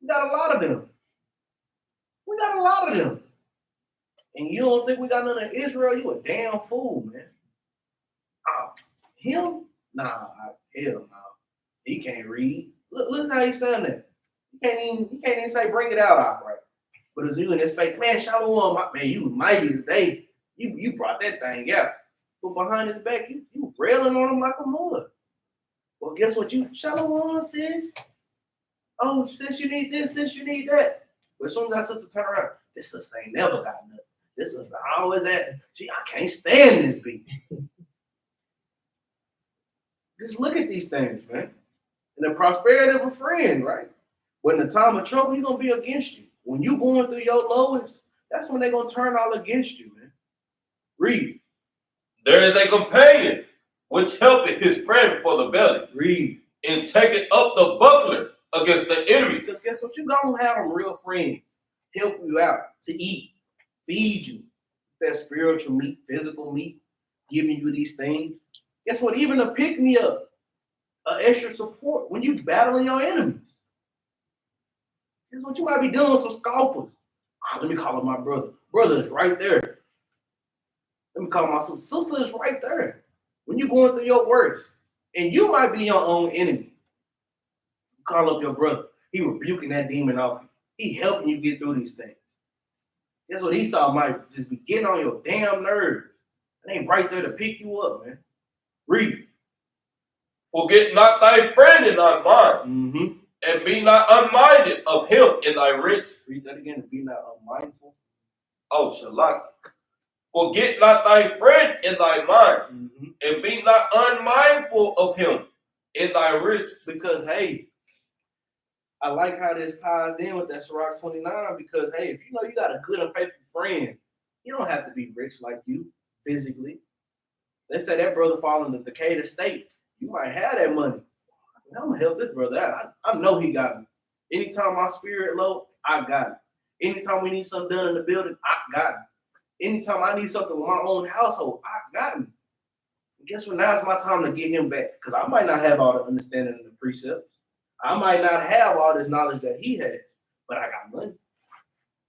S1: We got a lot of them. And you don't think we got none in Israel? You a damn fool, man. Him? Nah, hell no. He can't read. Look how he saying that. He can't even say bring it out outright. But it's you in his face, man, Shalom, man, you mighty today. You brought that thing out. But behind his back, you railing on him like a mud. Well, guess what? Shalom, sis. Oh, sis, you need this, sis, you need that. But as soon as that sister turn around, this sister ain't never got nothing. This sister always at, gee, I can't stand this beat. Just look at these things, man. And the prosperity of a friend, right? When the time of trouble, he's going to be against you. When you going through your lowest, that's when they're going to turn all against you, man. Read.
S2: There is a companion which helpeth his friend for the belly.
S1: Read.
S2: And taketh up the buckler against the enemy.
S1: Because guess what? You going to have a real friend help you out to eat, feed you. That spiritual meat, physical meat, giving you these things. Guess what? Even a pick-me-up, extra support when you battling your enemies. Guess what? You might be dealing with some scoffers. Let me call up my brother. Brother is right there. Let me call my sister. Sister is right there. When you're going through your worst, and you might be your own enemy. Call up your brother. He rebuking that demon off you. He helping you get through these things. Guess what? Esau might just be getting on your damn nerves. And they right there to pick you up, man. Read.
S2: Forget not thy friend in thy mind, and be not unminded of him in thy rich.
S1: Read that again. Be not unmindful.
S2: Oh, Shalak. Forget not thy friend in thy mind, and be not unmindful of him in thy rich.
S1: Because, hey, I like how this ties in with that Sirach 29, because, hey, if you know you got a good and faithful friend, you don't have to be rich like you physically. They say that brother fall in the decayed state. You might have that money. I'm going to help this brother out. I know he got me. Anytime my spirit low, I got it. Anytime we need something done in the building, I got it. Anytime I need something with my own household, I got it. And guess what? Now it's my time to get him back, because I might not have all the understanding of the precepts. I might not have all this knowledge that he has, but I got money.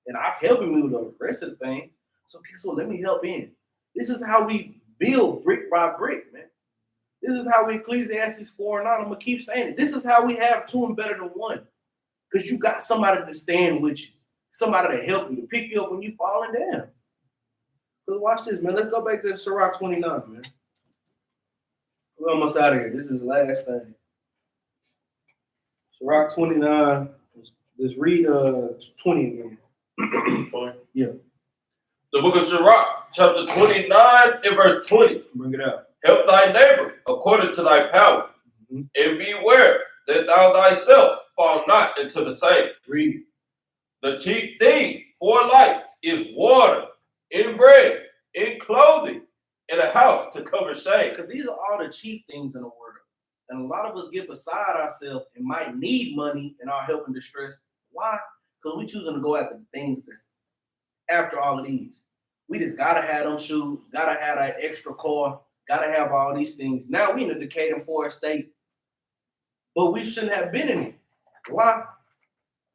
S1: and I'm helping me with the rest of the thing. So guess what? Let me help in. This is how we build brick by brick, man. This is how we Ecclesiastes 4 and 9. I'm gonna keep saying it. This is how we have two and better than one. Because you got somebody to stand with you, somebody to help you, to pick you up when you falling down. Because watch this, man. Let's go back to Sirach 29, man. We're almost out of here. This is the last thing. Sirach 29. Let's read 20 again. Yeah.
S2: The book of Sirach, chapter 29 and verse 20.
S1: Bring it out.
S2: Help thy neighbor according to thy power, and beware that thou thyself fall not into the same.
S1: Read.
S2: The chief thing for life is water, in bread, in clothing, in a house to cover shame.
S1: Because these are all the chief things in the world. And a lot of us get beside ourselves and might need money in our help and distress. Why? Because we're choosing to go after the things that's after all of these. We just gotta have them shoes, gotta have that extra car, gotta have all these things. Now we in a decaying poor state, but we shouldn't have been in it. Why?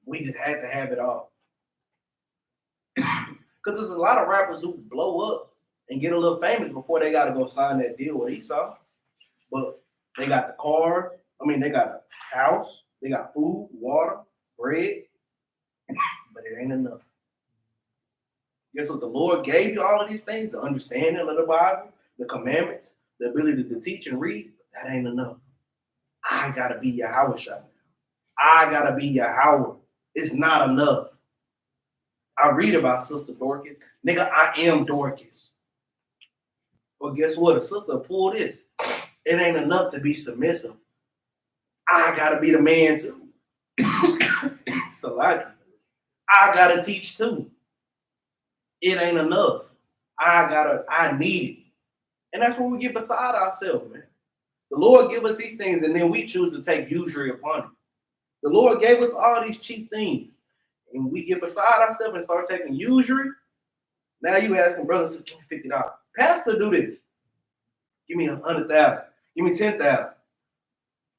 S1: We just had to have it all. Because there's a lot of rappers who blow up and get a little famous before they gotta go sign that deal with Esau. But they got the car, they got a house, they got food, water, bread, but it ain't enough. Guess what? The Lord gave you all of these things, the understanding of the Bible, the commandments, the ability to teach and read. That ain't enough. I gotta be Yahweh Shah. I gotta be Yahweh. It's not enough. I read about Sister Dorcas. Nigga, I am Dorcas. But guess what? A sister pulled this. It ain't enough to be submissive. I gotta be the man too. So I gotta teach too. It ain't enough. I need it. And that's when we get beside ourselves, man. The Lord give us these things and then we choose to take usury upon it. The Lord gave us all these cheap things and we get beside ourselves and start taking usury. Now you asking brothers, give me $50. Pastor, do this. Give me 100,000. Give me 10,000.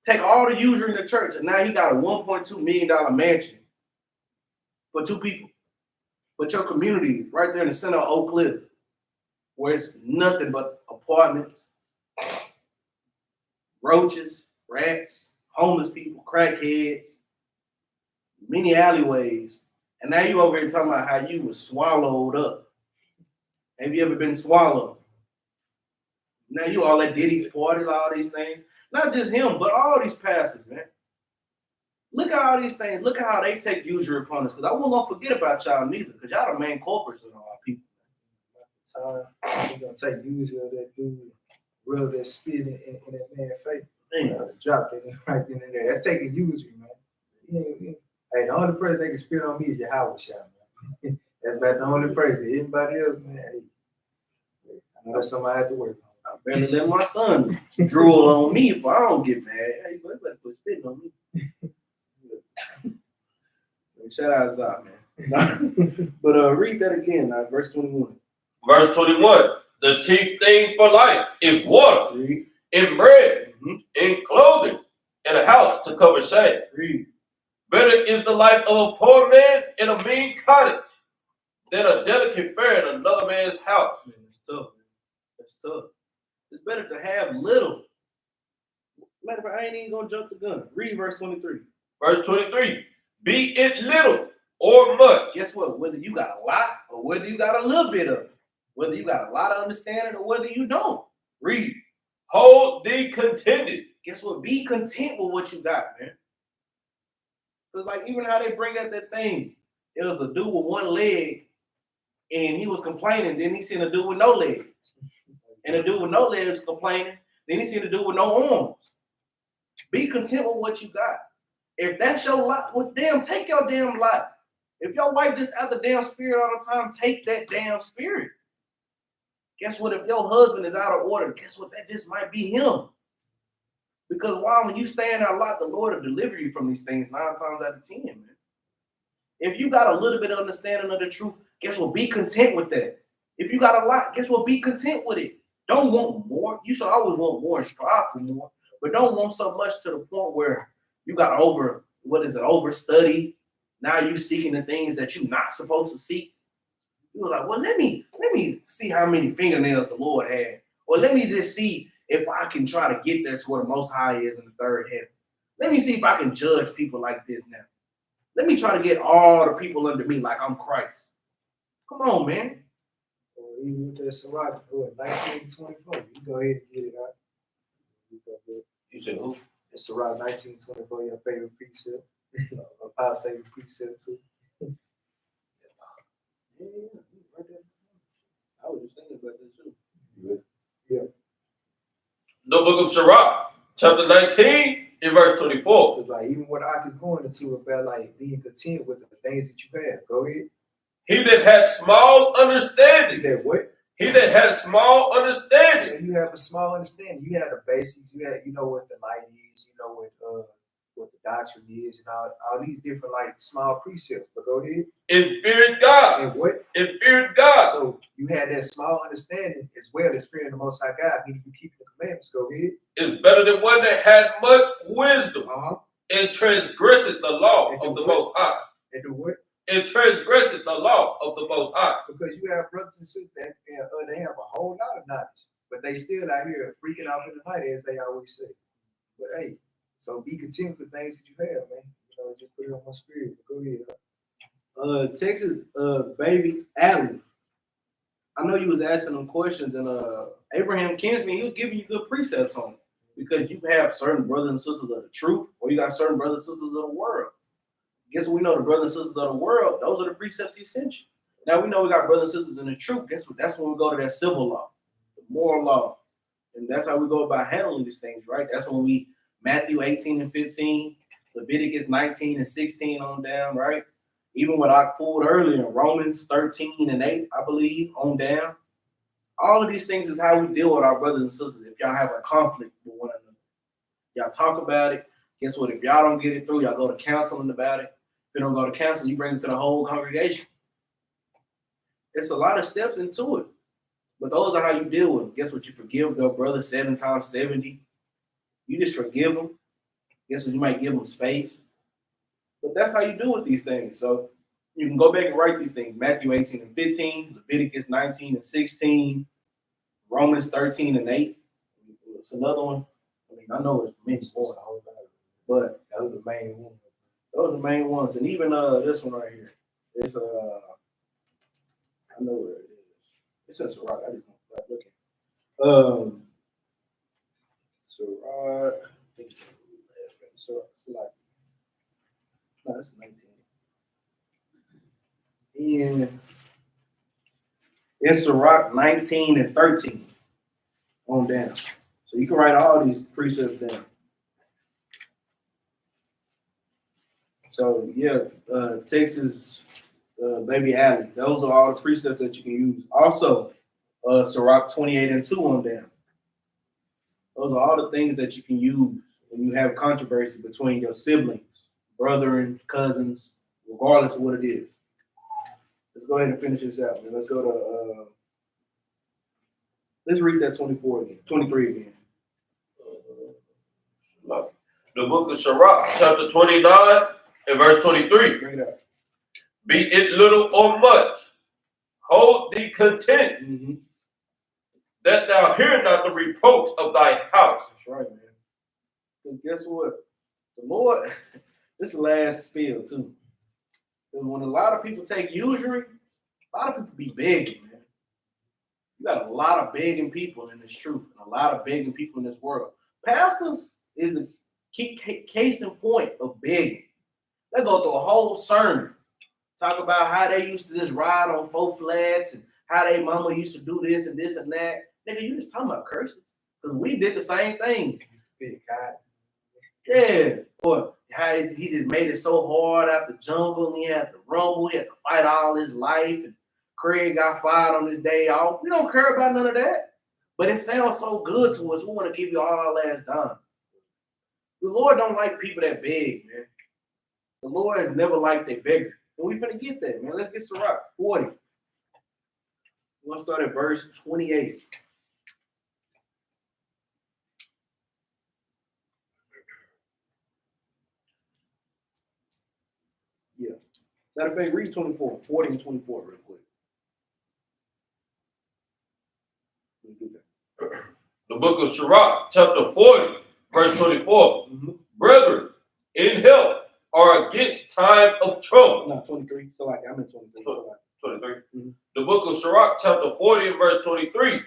S1: Take all the usury in the church and now he got a $1.2 million mansion for two people. But your community is right there in the center of Oak Cliff, where it's nothing but apartments, roaches, rats, homeless people, crackheads, many alleyways. And now you over here talking about how you was swallowed up. Have you ever been swallowed? Now you all at Diddy's parties, all these things. Not just him, but all these pastors, man. Look at all these things. Look at how they take usury upon us. Because I won't forget about y'all neither. Because y'all the main culprits of our people.
S3: We're gonna take usury of that dude, rub that spit in that man's face. Drop that right then and there. That's taking usury, man. Yeah. Hey, the only person that can spit on me is Yahweh Shah, man. That's about the only person. Everybody else, man. Hey, I know that's something I have to work on.
S1: I barely let my son drool on me if I don't get mad. Hey, you better quit spitting on me. Shout out Zah, man. But read that again, verse 21.
S2: Verse 21. The chief thing for life is water,
S1: Read.
S2: in bread, in clothing, in a house to cover shame.
S1: Read.
S2: Better is the life of a poor man in a mean cottage than a delicate fare in another man's house.
S1: Man, that's tough, man. That's tough. It's better to have little. Matter of fact, I ain't even gonna jump the gun. Read verse 23.
S2: Verse 23. Be it little or much.
S1: Guess what? Whether you got a lot or whether you got a little bit of it, whether you got a lot of understanding or whether you don't, read.
S2: Hold thee contented.
S1: Guess what? Be content with what you got, man. Because like even how they bring out that thing, it was a dude with one leg and he was complaining. Then he seen a dude with no legs. And a dude with no legs complaining. Then he seen a dude with no arms. Be content with what you got. If that's your lot, well, damn, take your damn lot. If your wife just out the damn spirit all the time, take that damn spirit. Guess what? If your husband is out of order, guess what? That just might be him. Because why? When you stay in our lot, the Lord will deliver you from these things 9 times out of 10, man. If you got a little bit of understanding of the truth, guess what? Be content with that. If you got a lot, guess what? Be content with it. Don't want more. You should always want more and strive for more, but don't want so much to the point where you got overstudy, Now you seeking the things that you're not supposed to seek. You were like, well, let me see how many fingernails the Lord had. Or let me just see if I can try to get there to where the Most High is in the third heaven. Let me see if I can judge people like this now. Let me try to get all the people under me like I'm Christ. Come on, man.
S3: Or even with that Sirach, 1924, you go ahead and get it out.
S2: You said who?
S3: It's Sirach 1924, your favorite precept. Our favorite precept too.
S1: Yeah, right there. I was just thinking about that too.
S3: Yeah.
S2: The book of Sirach, chapter 19, in verse 24.
S3: Because like even what Ak is going into about like being content with the things that you have. Go ahead.
S2: He that had small understanding.
S3: That what?
S2: He that had small
S3: So
S2: understanding.
S3: you have a small understanding. You have the basics. You know what the light is. You know what the doctrine is, and all these different like small precepts. But go ahead.
S2: And feared God.
S3: And what?
S2: And feared God.
S3: So you had that small understanding as well as fearing the Most High God, meaning you keep the commandments. Go ahead.
S2: Is better than one that had much wisdom. And transgresseth the law of the Most High.
S3: And do what?
S2: And transgresseth the law of the Most High.
S3: Because you have brothers and sisters that they have a whole lot of knowledge, but they still out here freaking out in the night, as they always say. But hey, so be content with the things that you have, man. You know, just put it on my spirit. Go ahead.
S1: Texas baby Allen. I know you was asking them questions, and Abraham Kinsman, he was giving you good precepts on it because you have certain brothers and sisters of the truth, or you got certain brothers and sisters of the world. Guess what? We know the brothers and sisters of the world, those are the precepts he sent you. Now we know we got brothers and sisters in the truth. Guess what? That's when we go to that civil law, the moral law. And that's how we go about handling these things, right? That's when we Matthew 18 and 15, Leviticus 19 and 16 on down, right? Even what I pulled earlier, Romans 13 and 8, I believe, on down. All of these things is how we deal with our brothers and sisters. If y'all have a conflict with one another, y'all talk about it. Guess what? If y'all don't get it through, y'all go to counseling about it. If you don't go to counseling, you bring it to the whole congregation. It's a lot of steps into it. But those are how you deal with them. Guess what? You forgive their brother 7 times 70. You just forgive them. Guess what? You might give them space. But that's how you do with these things. So you can go back and write these things. Matthew 18 and 15, Leviticus 19 and 16, Romans 13 and 8. It's another one. I mean, I know it's many more, but those are the main ones. Those are the main ones. And even this one right here. It's I know where it is. It says Sirach. I just don't stop looking. Sirach. I think it's Sirach. No, that's 19. And it's Sirach 19 and 13 on down. So you can write all these precepts down. So yeah, Texas baby Alley. Those are all the precepts that you can use. Also, Sirach 28 and 2 on down. Those are all the things that you can use when you have controversy between your siblings, brethren, cousins, regardless of what it is. Let's go ahead and finish this out, man. Let's go to let's read that 23 again.
S2: The book of Sirach, chapter 29 and verse 23.
S1: Bring it up.
S2: Be it little or much, hold thee content, that thou hear not the reproach of thy house.
S1: That's right, man. Because guess what? The Lord, this is the last spiel too. Because when a lot of people take usury, a lot of people be begging, man. You got a lot of begging people in this truth, and a lot of begging people in this world. Pastors is the case in point of begging. They go through a whole sermon, talk about how they used to just ride on 4 flats and how they mama used to do this and that. Nigga, you just talking about curses. Because we did the same thing. Yeah. Or how he just made it so hard out the jungle, and he had to rumble, he had to fight all his life, and Craig got fired on his day off. We don't care about none of that. But it sounds so good to us. We want to give you all our last dime. The Lord don't like people that beg, man. The Lord has never liked a beggar. And we finna get that, man. Let's get Sirach 40. We're going to start at verse 28. Yeah. Matter of fact, read 24, 40 and 24 real quick. Let me do that.
S2: The book of Sirach, chapter 40, verse 24.
S1: Mm-hmm.
S2: Brethren, in health are against time of trouble.
S1: No, 23. So like I'm in 23. So like
S2: 23.
S1: Mm-hmm.
S2: The book of Sirach, chapter 40, and verse 23.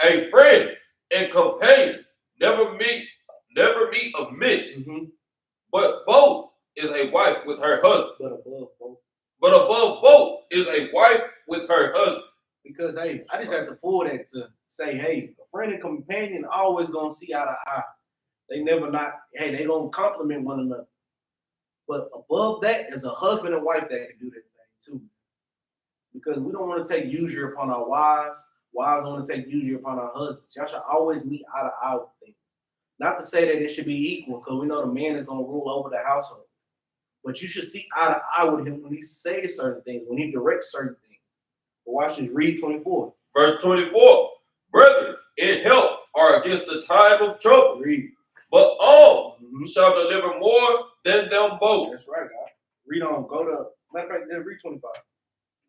S2: A friend and companion never meet amiss,
S1: mm-hmm.
S2: but both is a wife with her husband.
S1: But above both
S2: is a wife with her husband.
S1: Because hey, I just have to pull that to say, hey, a friend and companion always gonna see eye to eye. They never not, hey, they gonna compliment one another. But above that is a husband and wife that can do that thing too. Because we don't want to take usury upon our wives. Wives don't want to take usury upon our husbands. Y'all should always meet eye to eye with things. Not to say that it should be equal, because we know the man is gonna rule over the household. But you should see eye to eye with him when he says certain things, when he directs certain things. But watch this, read 24.
S2: Verse 24. Brethren, in health are against the time of trouble.
S1: Read.
S2: But all shall deliver more than them both.
S1: That's right, God. Read on. Go to, matter of fact, then read 25.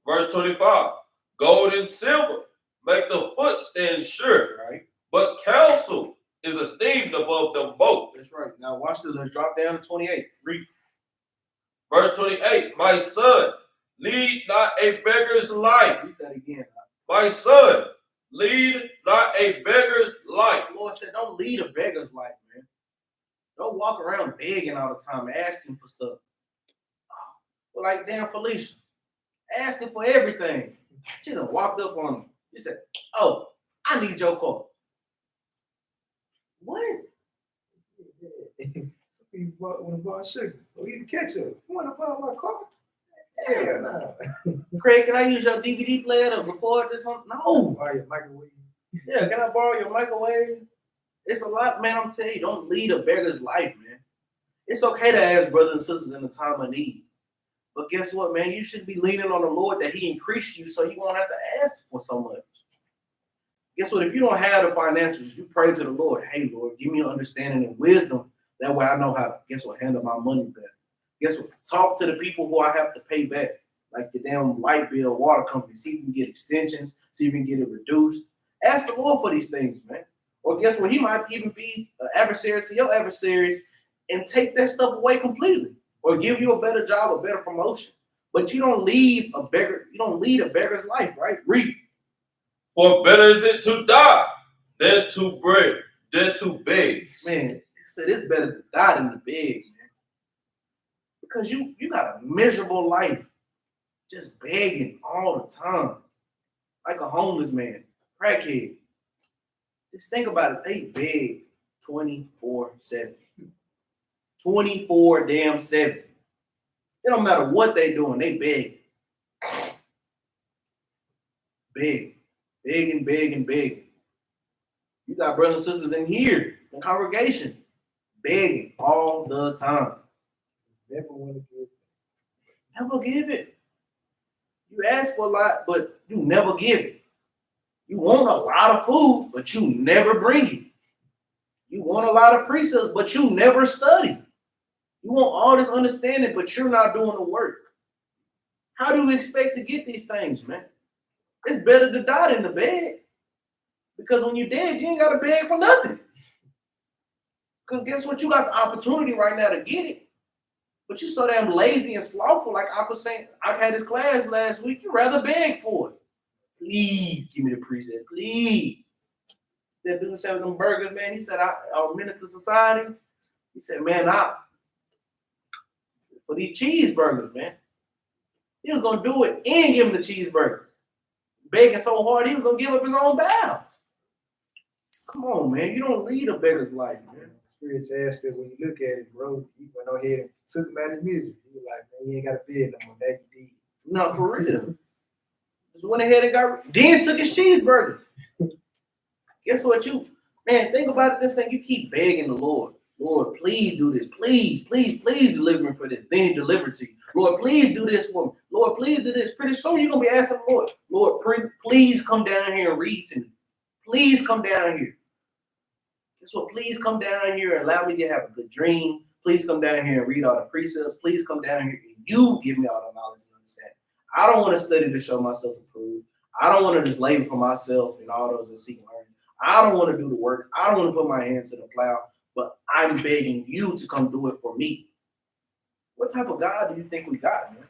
S2: Verse 25. Gold and silver make the foot stand sure.
S1: Right.
S2: But counsel is esteemed above them both.
S1: That's right. Now watch this. Let's drop down to 28. Read.
S2: Verse 28. My son, lead not a beggar's life.
S1: Read that again.
S2: My son, lead not a beggar's life.
S1: The Lord said, don't lead a beggar's life, man. Don't walk around begging all the time, asking for stuff. Well, like damn Felicia, asking for everything. She done walked up on him. She said, oh, I need your car. What?
S3: Some people want to buy sugar or even ketchup. You want to buy my car? Hell no.
S1: Craig, can I use your DVD player to record this on? No.
S3: Buy your microwave.
S1: Yeah, can I borrow your microwave? It's a lot, man. I'm telling you, don't lead a beggar's life, man. It's okay to ask brothers and sisters in the time of need. But guess what, man? You should be leaning on the Lord that he increase you so you won't have to ask for so much. Guess what? If you don't have the financials, you pray to the Lord. Hey, Lord, give me an understanding and wisdom. That way I know how to, guess what, handle my money better. Guess what? Talk to the people who I have to pay back, like the damn light bill, water company. See if you can get extensions. See if you can get it reduced. Ask the Lord for these things, man. Or guess what? He might even be an adversary to your adversaries and take that stuff away completely, or give you a better job, a better promotion. But you don't leave a beggar. You don't lead a beggar's life, right? Read.
S2: For better is it to die than to beg.
S1: Man, he said it's better to die than to beg, man. Because you got a miserable life, just begging all the time, like a homeless man, crackhead. Just think about it. They beg 24/7. 24/7. It don't matter what they doing, they beg. Begging. You got brothers and sisters in here, in congregation, begging all the time.
S3: Never want to give.
S1: Never give it. You ask for a lot, but you never give it. You want a lot of food, but you never bring it. You want a lot of precepts, but you never study. You want all this understanding, but you're not doing the work. How do you expect to get these things, man? It's better to die than to beg. Because when you're dead, you ain't got to beg for nothing. Because guess what? You got the opportunity right now to get it. But you're so damn lazy and slothful. Like I was saying, I had this class last week. You'd rather beg for it. Please give me the precept. Please. That dude said with them burgers, man. He said, our Minister Society. He said, man, for these cheeseburgers, man. He was going to do it and give him the cheeseburger. Begging so hard, he was going to give up his own bowels. Come on, man. You don't lead a beggar's life, man.
S3: Spiritual aspect, when you look at it, bro, he went on ahead and took him out his misery. He was like, man, you ain't got to beg no more. That you did.
S1: No, for real. Just went ahead and then took his cheeseburgers. Guess what man, think about it this thing. You keep begging the Lord. Lord, please do this. Please deliver me for this. Then he delivered to you. Lord, please do this for me. Lord, please do this. Pretty soon you're going to be asking the Lord, please come down here and read to me. Please come down here. Guess what? Please come down here and allow me to have a good dream. Please come down here and read all the precepts. Please come down here and you give me all the knowledge and understanding. I don't want to study to show myself approved. I don't want to just labor for myself and all those that seek learning. I don't want to do the work. I don't want to put my hands to the plow, but I'm begging you to come do it for me. What type of God do you think we got, man?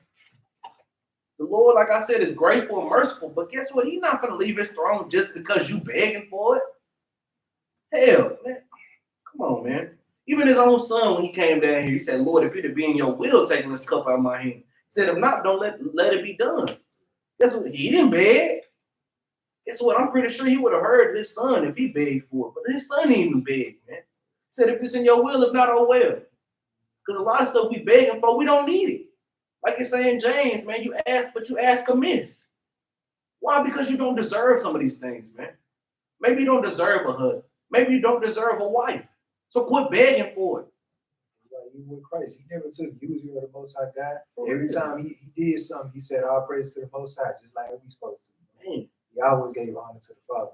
S1: The Lord, like I said, is grateful and merciful, but guess what? He's not going to leave his throne just because you begging for it. Hell, man. Come on, man. Even his own son, when he came down here, he said, Lord, if it be in your will, taking this cup out of my hand. He said, if not, don't let it be done. Guess what? He didn't beg. Guess what? I'm pretty sure he would have heard his son if he begged for it. But his son didn't even beg, man. He said, if it's in your will, if not, oh well. Because a lot of stuff we begging for, we don't need it. Like it's saying James, man, you ask, but you ask amiss. Why? Because you don't deserve some of these things, man. Maybe you don't deserve a husband. Maybe you don't deserve a wife. So quit begging for it.
S3: Like even with Christ, he never took usury of the Most High God. Every time he did something, he said, all praise to the Most High, just like we supposed to.
S1: Man.
S3: He always gave honor to the Father,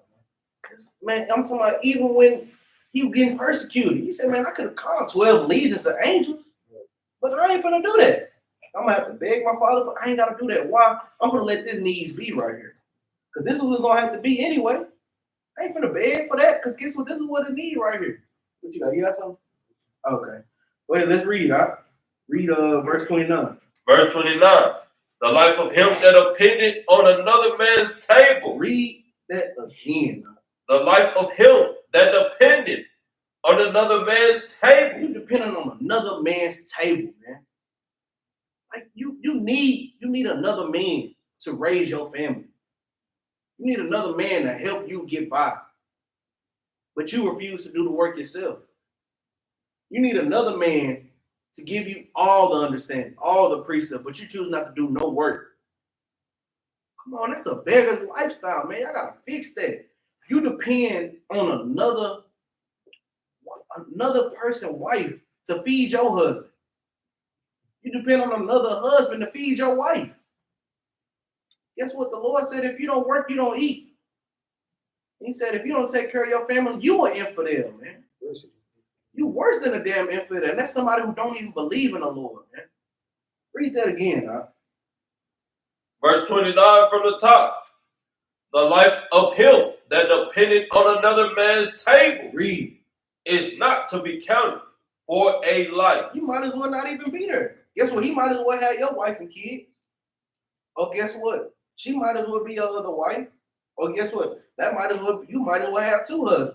S1: man. I'm talking about even when he was getting persecuted. He said, man, I could have called 12 legions of angels, but I ain't finna do that. I'm gonna have to beg my father for. I ain't gotta do that. Why? I'm gonna let this needs be right here. Because this is what's gonna have to be anyway. I ain't finna beg for that. Because guess what? This is what it need right here. What you got? You got something? Okay. Go ahead, let's read. Read verse 29.
S2: Verse 29. The life of him that depended on another man's table.
S1: Read that again.
S2: The life of him that depended on another man's table.
S1: You depending on another man's table, man. Like you need another man to raise your family. You need another man to help you get by. But you refuse to do the work yourself. You need another man to give you all the understanding, all the precept, but you choose not to do no work. Come on, that's a beggar's lifestyle, man. I gotta fix that. You depend on another person's wife to feed your husband. You depend on another husband to feed your wife. Guess what? The Lord said, if you don't work, you don't eat. He said, if you don't take care of your family, you an infidel, man. You worse than a damn infidel. And that's somebody who don't even believe in the Lord, man. Read that again, huh?
S2: Verse 29 from the top. The life of him that depended on another man's table.
S1: Read.
S2: Is not to be counted for a life.
S1: You might as well not even be there. Guess what? He might as well have your wife and kids. Or guess what? She might as well be your other wife. Or guess what? You might as well have two husbands.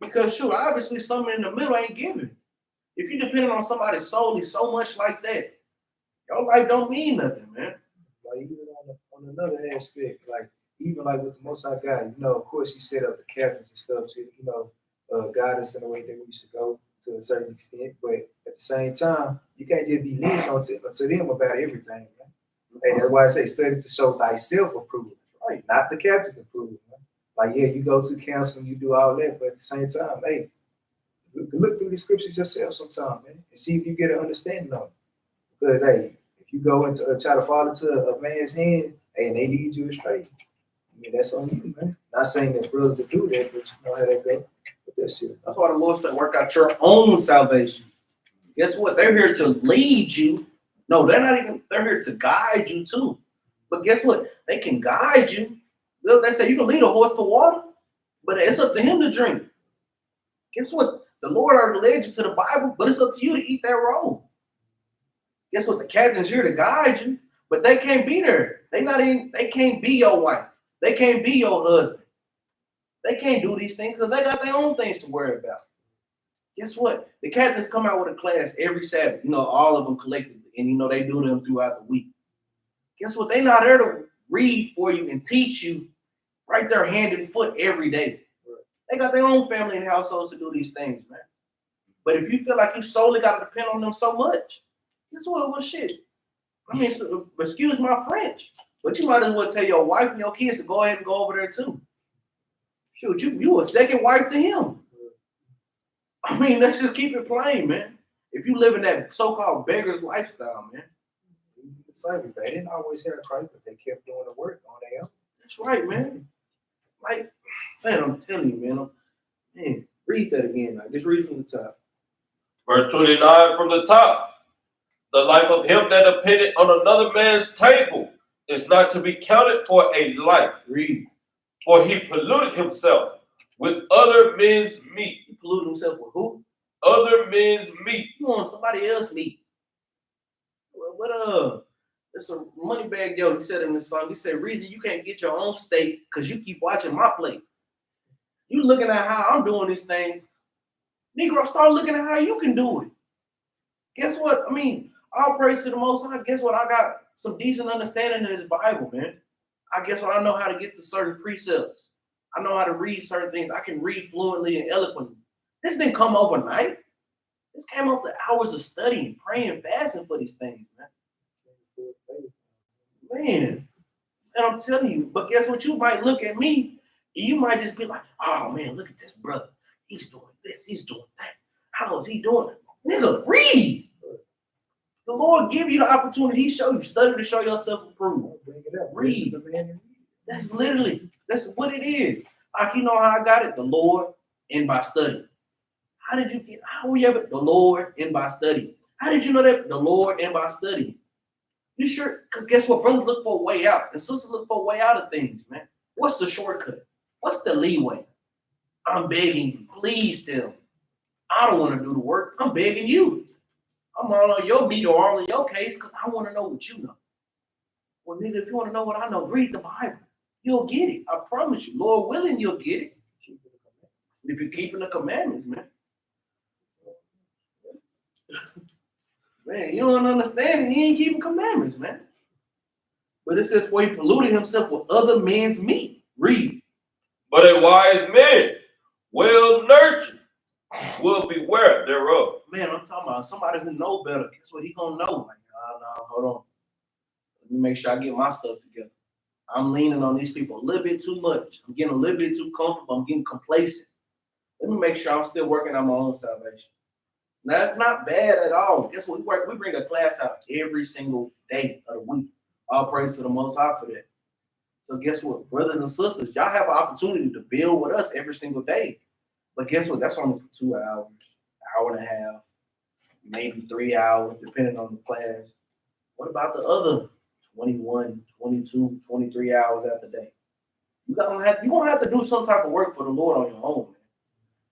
S1: Because sure, obviously something in the middle ain't giving. If you're depending on somebody solely so much like that, your life don't mean nothing, man.
S3: Like even on another aspect, like even like with the Most High God, of course he set up the captains and stuff to, guide us in the way that we should go to a certain extent. But at the same time, you can't just be leaning on to them about everything, man. Hey, that's why I say study to show thyself approval, right? Not the captain's approval, man. Like, yeah, you go to counseling, you do all that, but at the same time, hey, look through the scriptures yourself sometime, man, and see if you get an understanding of it. Because, hey, if you go into try to fall into a man's hand, hey, and they lead you astray, that's on you, man. Not saying that brothers will do that, but you know how that goes. But that's it.
S1: That's why the Lord said, work out your own salvation. Guess what? They're here to lead you. No, they're here to guide you too. But guess what? They can guide you. They say you can lead a horse to water, but it's up to him to drink. Guess what? The Lord already led you to the Bible, but it's up to you to eat that roll. Guess what? The captain's here to guide you, but they can't be there. They can't be your wife. They can't be your husband. They can't do these things because they got their own things to worry about. Guess what? The captains come out with a class every Sabbath, all of them collectively, and they do them throughout the week. Guess what? They're not there to read for you and teach you right there hand and foot every day. They got their own family and households to do these things, man. But if you feel like you solely got to depend on them so much, guess what? Well, shit. I mean, excuse my French, but you might as well tell your wife and your kids to go ahead and go over there too. Shoot, you a second wife to him. I mean, let's just keep it plain, man. If you live in that so-called beggar's lifestyle, man.
S3: They didn't always have Christ, but they kept doing the work on their own.
S1: That's right, man. Like, man, I'm telling you, man, read that again. Just read it from the top.
S2: Verse 29 from the top. The life of him that depended on another man's table is not to be counted for a life.
S1: Read.
S2: For he polluted himself with other men's meat.
S1: He polluted himself with who?
S2: Other men's meat.
S1: You want somebody else's meat. There's a money bag, yo. He said in this song, he said, reason you can't get your own steak because you keep watching my plate. You looking at how I'm doing these things. Negro, start looking at how you can do it. Guess what? I mean, all praise to the Most High. Guess what? I got some decent understanding in this Bible, man. I guess what? I know how to get to certain precepts. I know how to read certain things. I can read fluently and eloquently. This didn't come overnight. This came after hours of studying, praying, fasting for these things, man. Man, and I'm telling you, but guess what? You might look at me and you might just be like, oh man, look at this brother. He's doing this, he's doing that. How is he doing it? Nigga, read. The Lord give you the opportunity. He show you, study to show yourself approved. Read. That's what it is. Like, you know how I got it? The Lord and by study. How were you ever? The Lord and by study. How did you know that? The Lord and by study. You sure? Because guess what? Brothers look for a way out. And sisters look for a way out of things, man. What's the shortcut? What's the leeway? I'm begging you. Please tell me. I don't want to do the work. I'm begging you. I'm all on your beat or all in your case because I want to know what you know. Well, nigga, if you want to know what I know, read the Bible. You'll get it. I promise you. Lord willing, you'll get it. If you're keeping the commandments, man. Man, you don't understand it. He ain't keeping commandments, man. But it says, for he polluted himself with other men's meat. Read.
S2: But a wise man, well nurtured, will beware thereof.
S1: Man, I'm talking about somebody who know better. Guess what he gonna know? Like, nah, hold on. Let me make sure I get my stuff together. I'm leaning on these people a little bit too much. I'm getting a little bit too comfortable. I'm getting complacent. Let me make sure I'm still working on my own salvation. Now, it's not bad at all. Guess what? We bring a class out every single day of the week. All praise to the Most High for that. So guess what? Brothers and sisters, y'all have an opportunity to build with us every single day. But guess what? That's only for 2 hours, hour and a half, maybe 3 hours, depending on the class. What about the other 21, 22, 23 hours out the day? You're gonna have to do some type of work for the Lord on your own, man.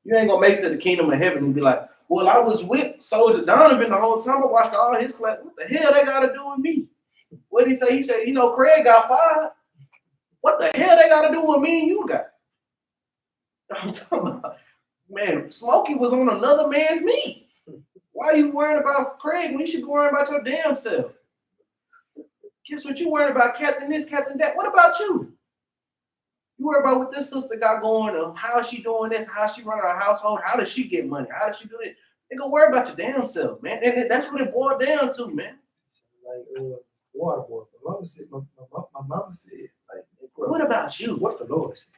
S1: You ain't gonna make it to the kingdom of heaven and be like, well, I was with Soldier Donovan the whole time. I watched all his class. What the hell they got to do with me? What did he say? He said, you know, Craig got fired. What the hell they got to do with me and you got? I'm talking about, man, Smokey was on another man's meat. Why are you worried about Craig when you should be worrying about your damn self? Guess what? You worried about Captain this, Captain that. What about you? You worry about what this sister got going on, how is she doing this, how she running her household, how does she get money, how does she do it? They go worry about your damn self, man. And that's what it boiled down to, man.
S3: Like water boy. My mama said, like,
S1: what about you?
S3: What the Lord said.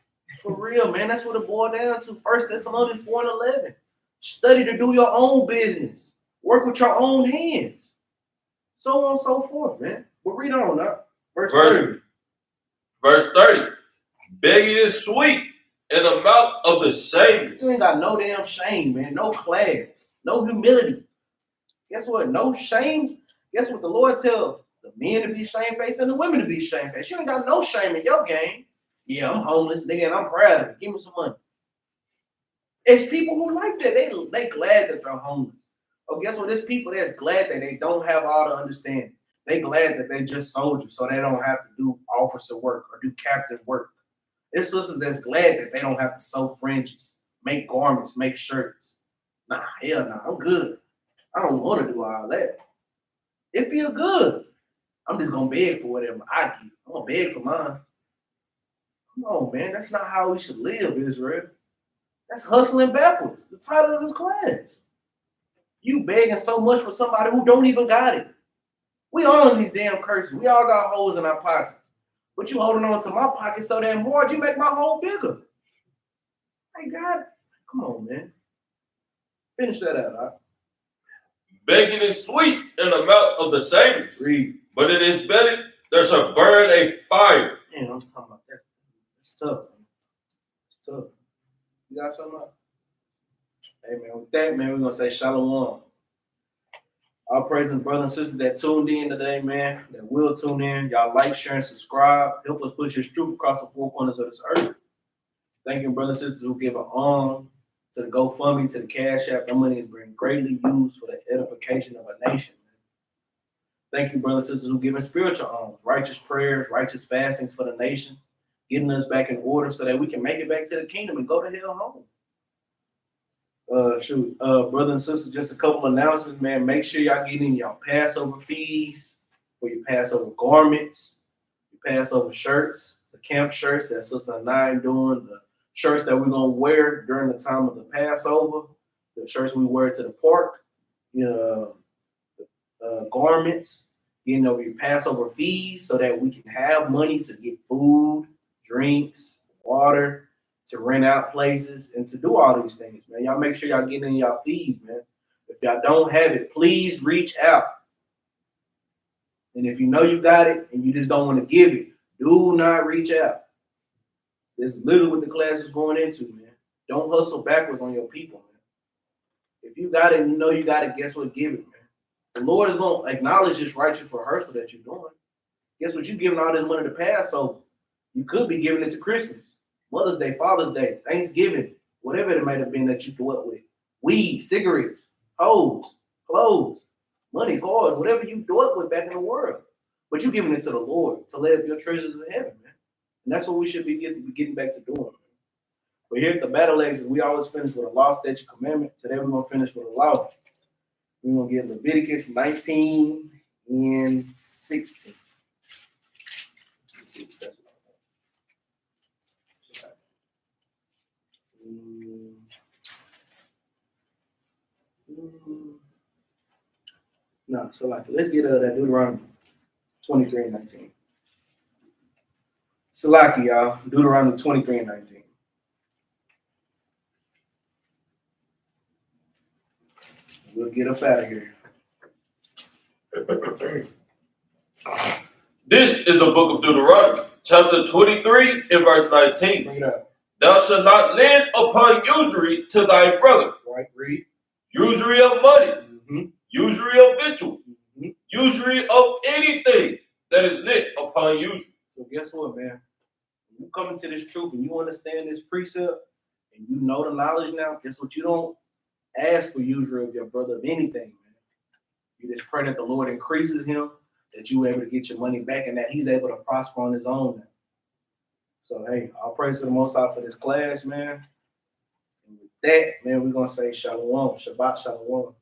S1: For real, man. That's what it boiled down to. 1 Thessalonians 4:11. Study to do your own business. Work with your own hands. So on and so forth, man. But read on now. Verse 30.
S2: Verse 30. Begging is sweet in the mouth of the shameless.
S1: You ain't got no damn shame, man. No class. No humility. Guess what? No shame. Guess what the Lord tells the men to be shamefaced and the women to be shamefaced. You ain't got no shame in your game. Yeah, I'm homeless, nigga, and I'm proud of it. Give me some money. It's people who like that. They glad that they're homeless. Oh, guess what? There's people that's glad that they don't have all the understanding. They glad that they just soldiers, so they don't have to do officer work or do captain work. There's sisters that's glad that they don't have to sew fringes, make garments, make shirts. Nah, hell nah, I'm good. I don't want to do all that. It feel good. I'm just gonna beg for whatever I get. I'm gonna beg for mine. Come on, man. That's not how we should live, Israel. That's hustling backwards. The title of this class. You begging so much for somebody who don't even got it. We all in these damn curses. We all got holes in our pockets. But you holding on to my pocket so damn hard, you make my hole bigger. Hey, God, come on, man. Finish that out, huh?
S2: Begging is sweet in the mouth of the shameless.
S1: Read.
S2: But in his belly there shall burn a fire.
S1: Man, I'm talking about that. It's tough, man. It's tough. You got something else? Hey, man, with that, man, we're going to say shalom. All praise and brothers and sisters that tuned in today, man, that will tune in. Y'all like, share, and subscribe. Help us push this truth across the four corners of this earth. Thank you, brothers and sisters who give an arm to the GoFundMe, to the Cash App. That money is being greatly used for the edification of a nation. Thank you, brothers and sisters who give spiritual alms, righteous prayers, righteous fastings for the nation, getting us back in order so that we can make it back to the kingdom and go to hell home. Brothers and sisters, just a couple announcements, man. Make sure y'all get in y'all Passover fees for your Passover garments, your Passover shirts, the camp shirts that Sister and I are doing, the shirts that we're gonna wear during the time of the Passover, the shirts we wear to the park, garments, getting over your Passover fees so that we can have money to get food, drinks, water, to rent out places, and to do all these things, man. Y'all make sure y'all get in y'all fees, man. If y'all don't have it, please reach out. And if you know you got it and you just don't want to give it, do not reach out. That's literally what the class is going into, man. Don't hustle backwards on your people, man. If you got it and you know you got it, guess what? Give it, man. The Lord is going to acknowledge this righteous rehearsal that you're doing. Guess what? You're giving all this money to Passover. You could be giving it to Christmas, Mother's Day, Father's Day, Thanksgiving, whatever it might have been that you dealt with. Weed, cigarettes, hoes, clothes, money, cars, whatever you dealt with back in the world. But you're giving it to the Lord to lay up your treasures in heaven, man. And that's what we should be getting back to doing, man. But here at the Battle Axes, we always finish with a law, statute, commandment. Today we're going to finish with a law. We're going to get Leviticus 19 and 16. Let's see if that's no, so like let's get that Deuteronomy 23 and 19. Salaki, y'all. Deuteronomy 23 and 19. We'll get up out of here.
S2: This is the book of Deuteronomy, chapter 23 and verse 19.
S1: Bring it up.
S2: Thou shalt not lend upon usury to thy brother.
S1: Right, read.
S2: Usury of money, usury of victuals, usury of anything that is lent upon usury.
S1: So guess what, man? When you come into this truth and you understand this precept and you know the knowledge now, guess what? You don't ask for usury of your brother of anything, man. You just pray that the Lord increases him, that you're able to get your money back and that he's able to prosper on his own now. So, hey, I'll praise to the Most High for this class, man. And with that, man, we're going to say Shalom, Shabbat Shalom.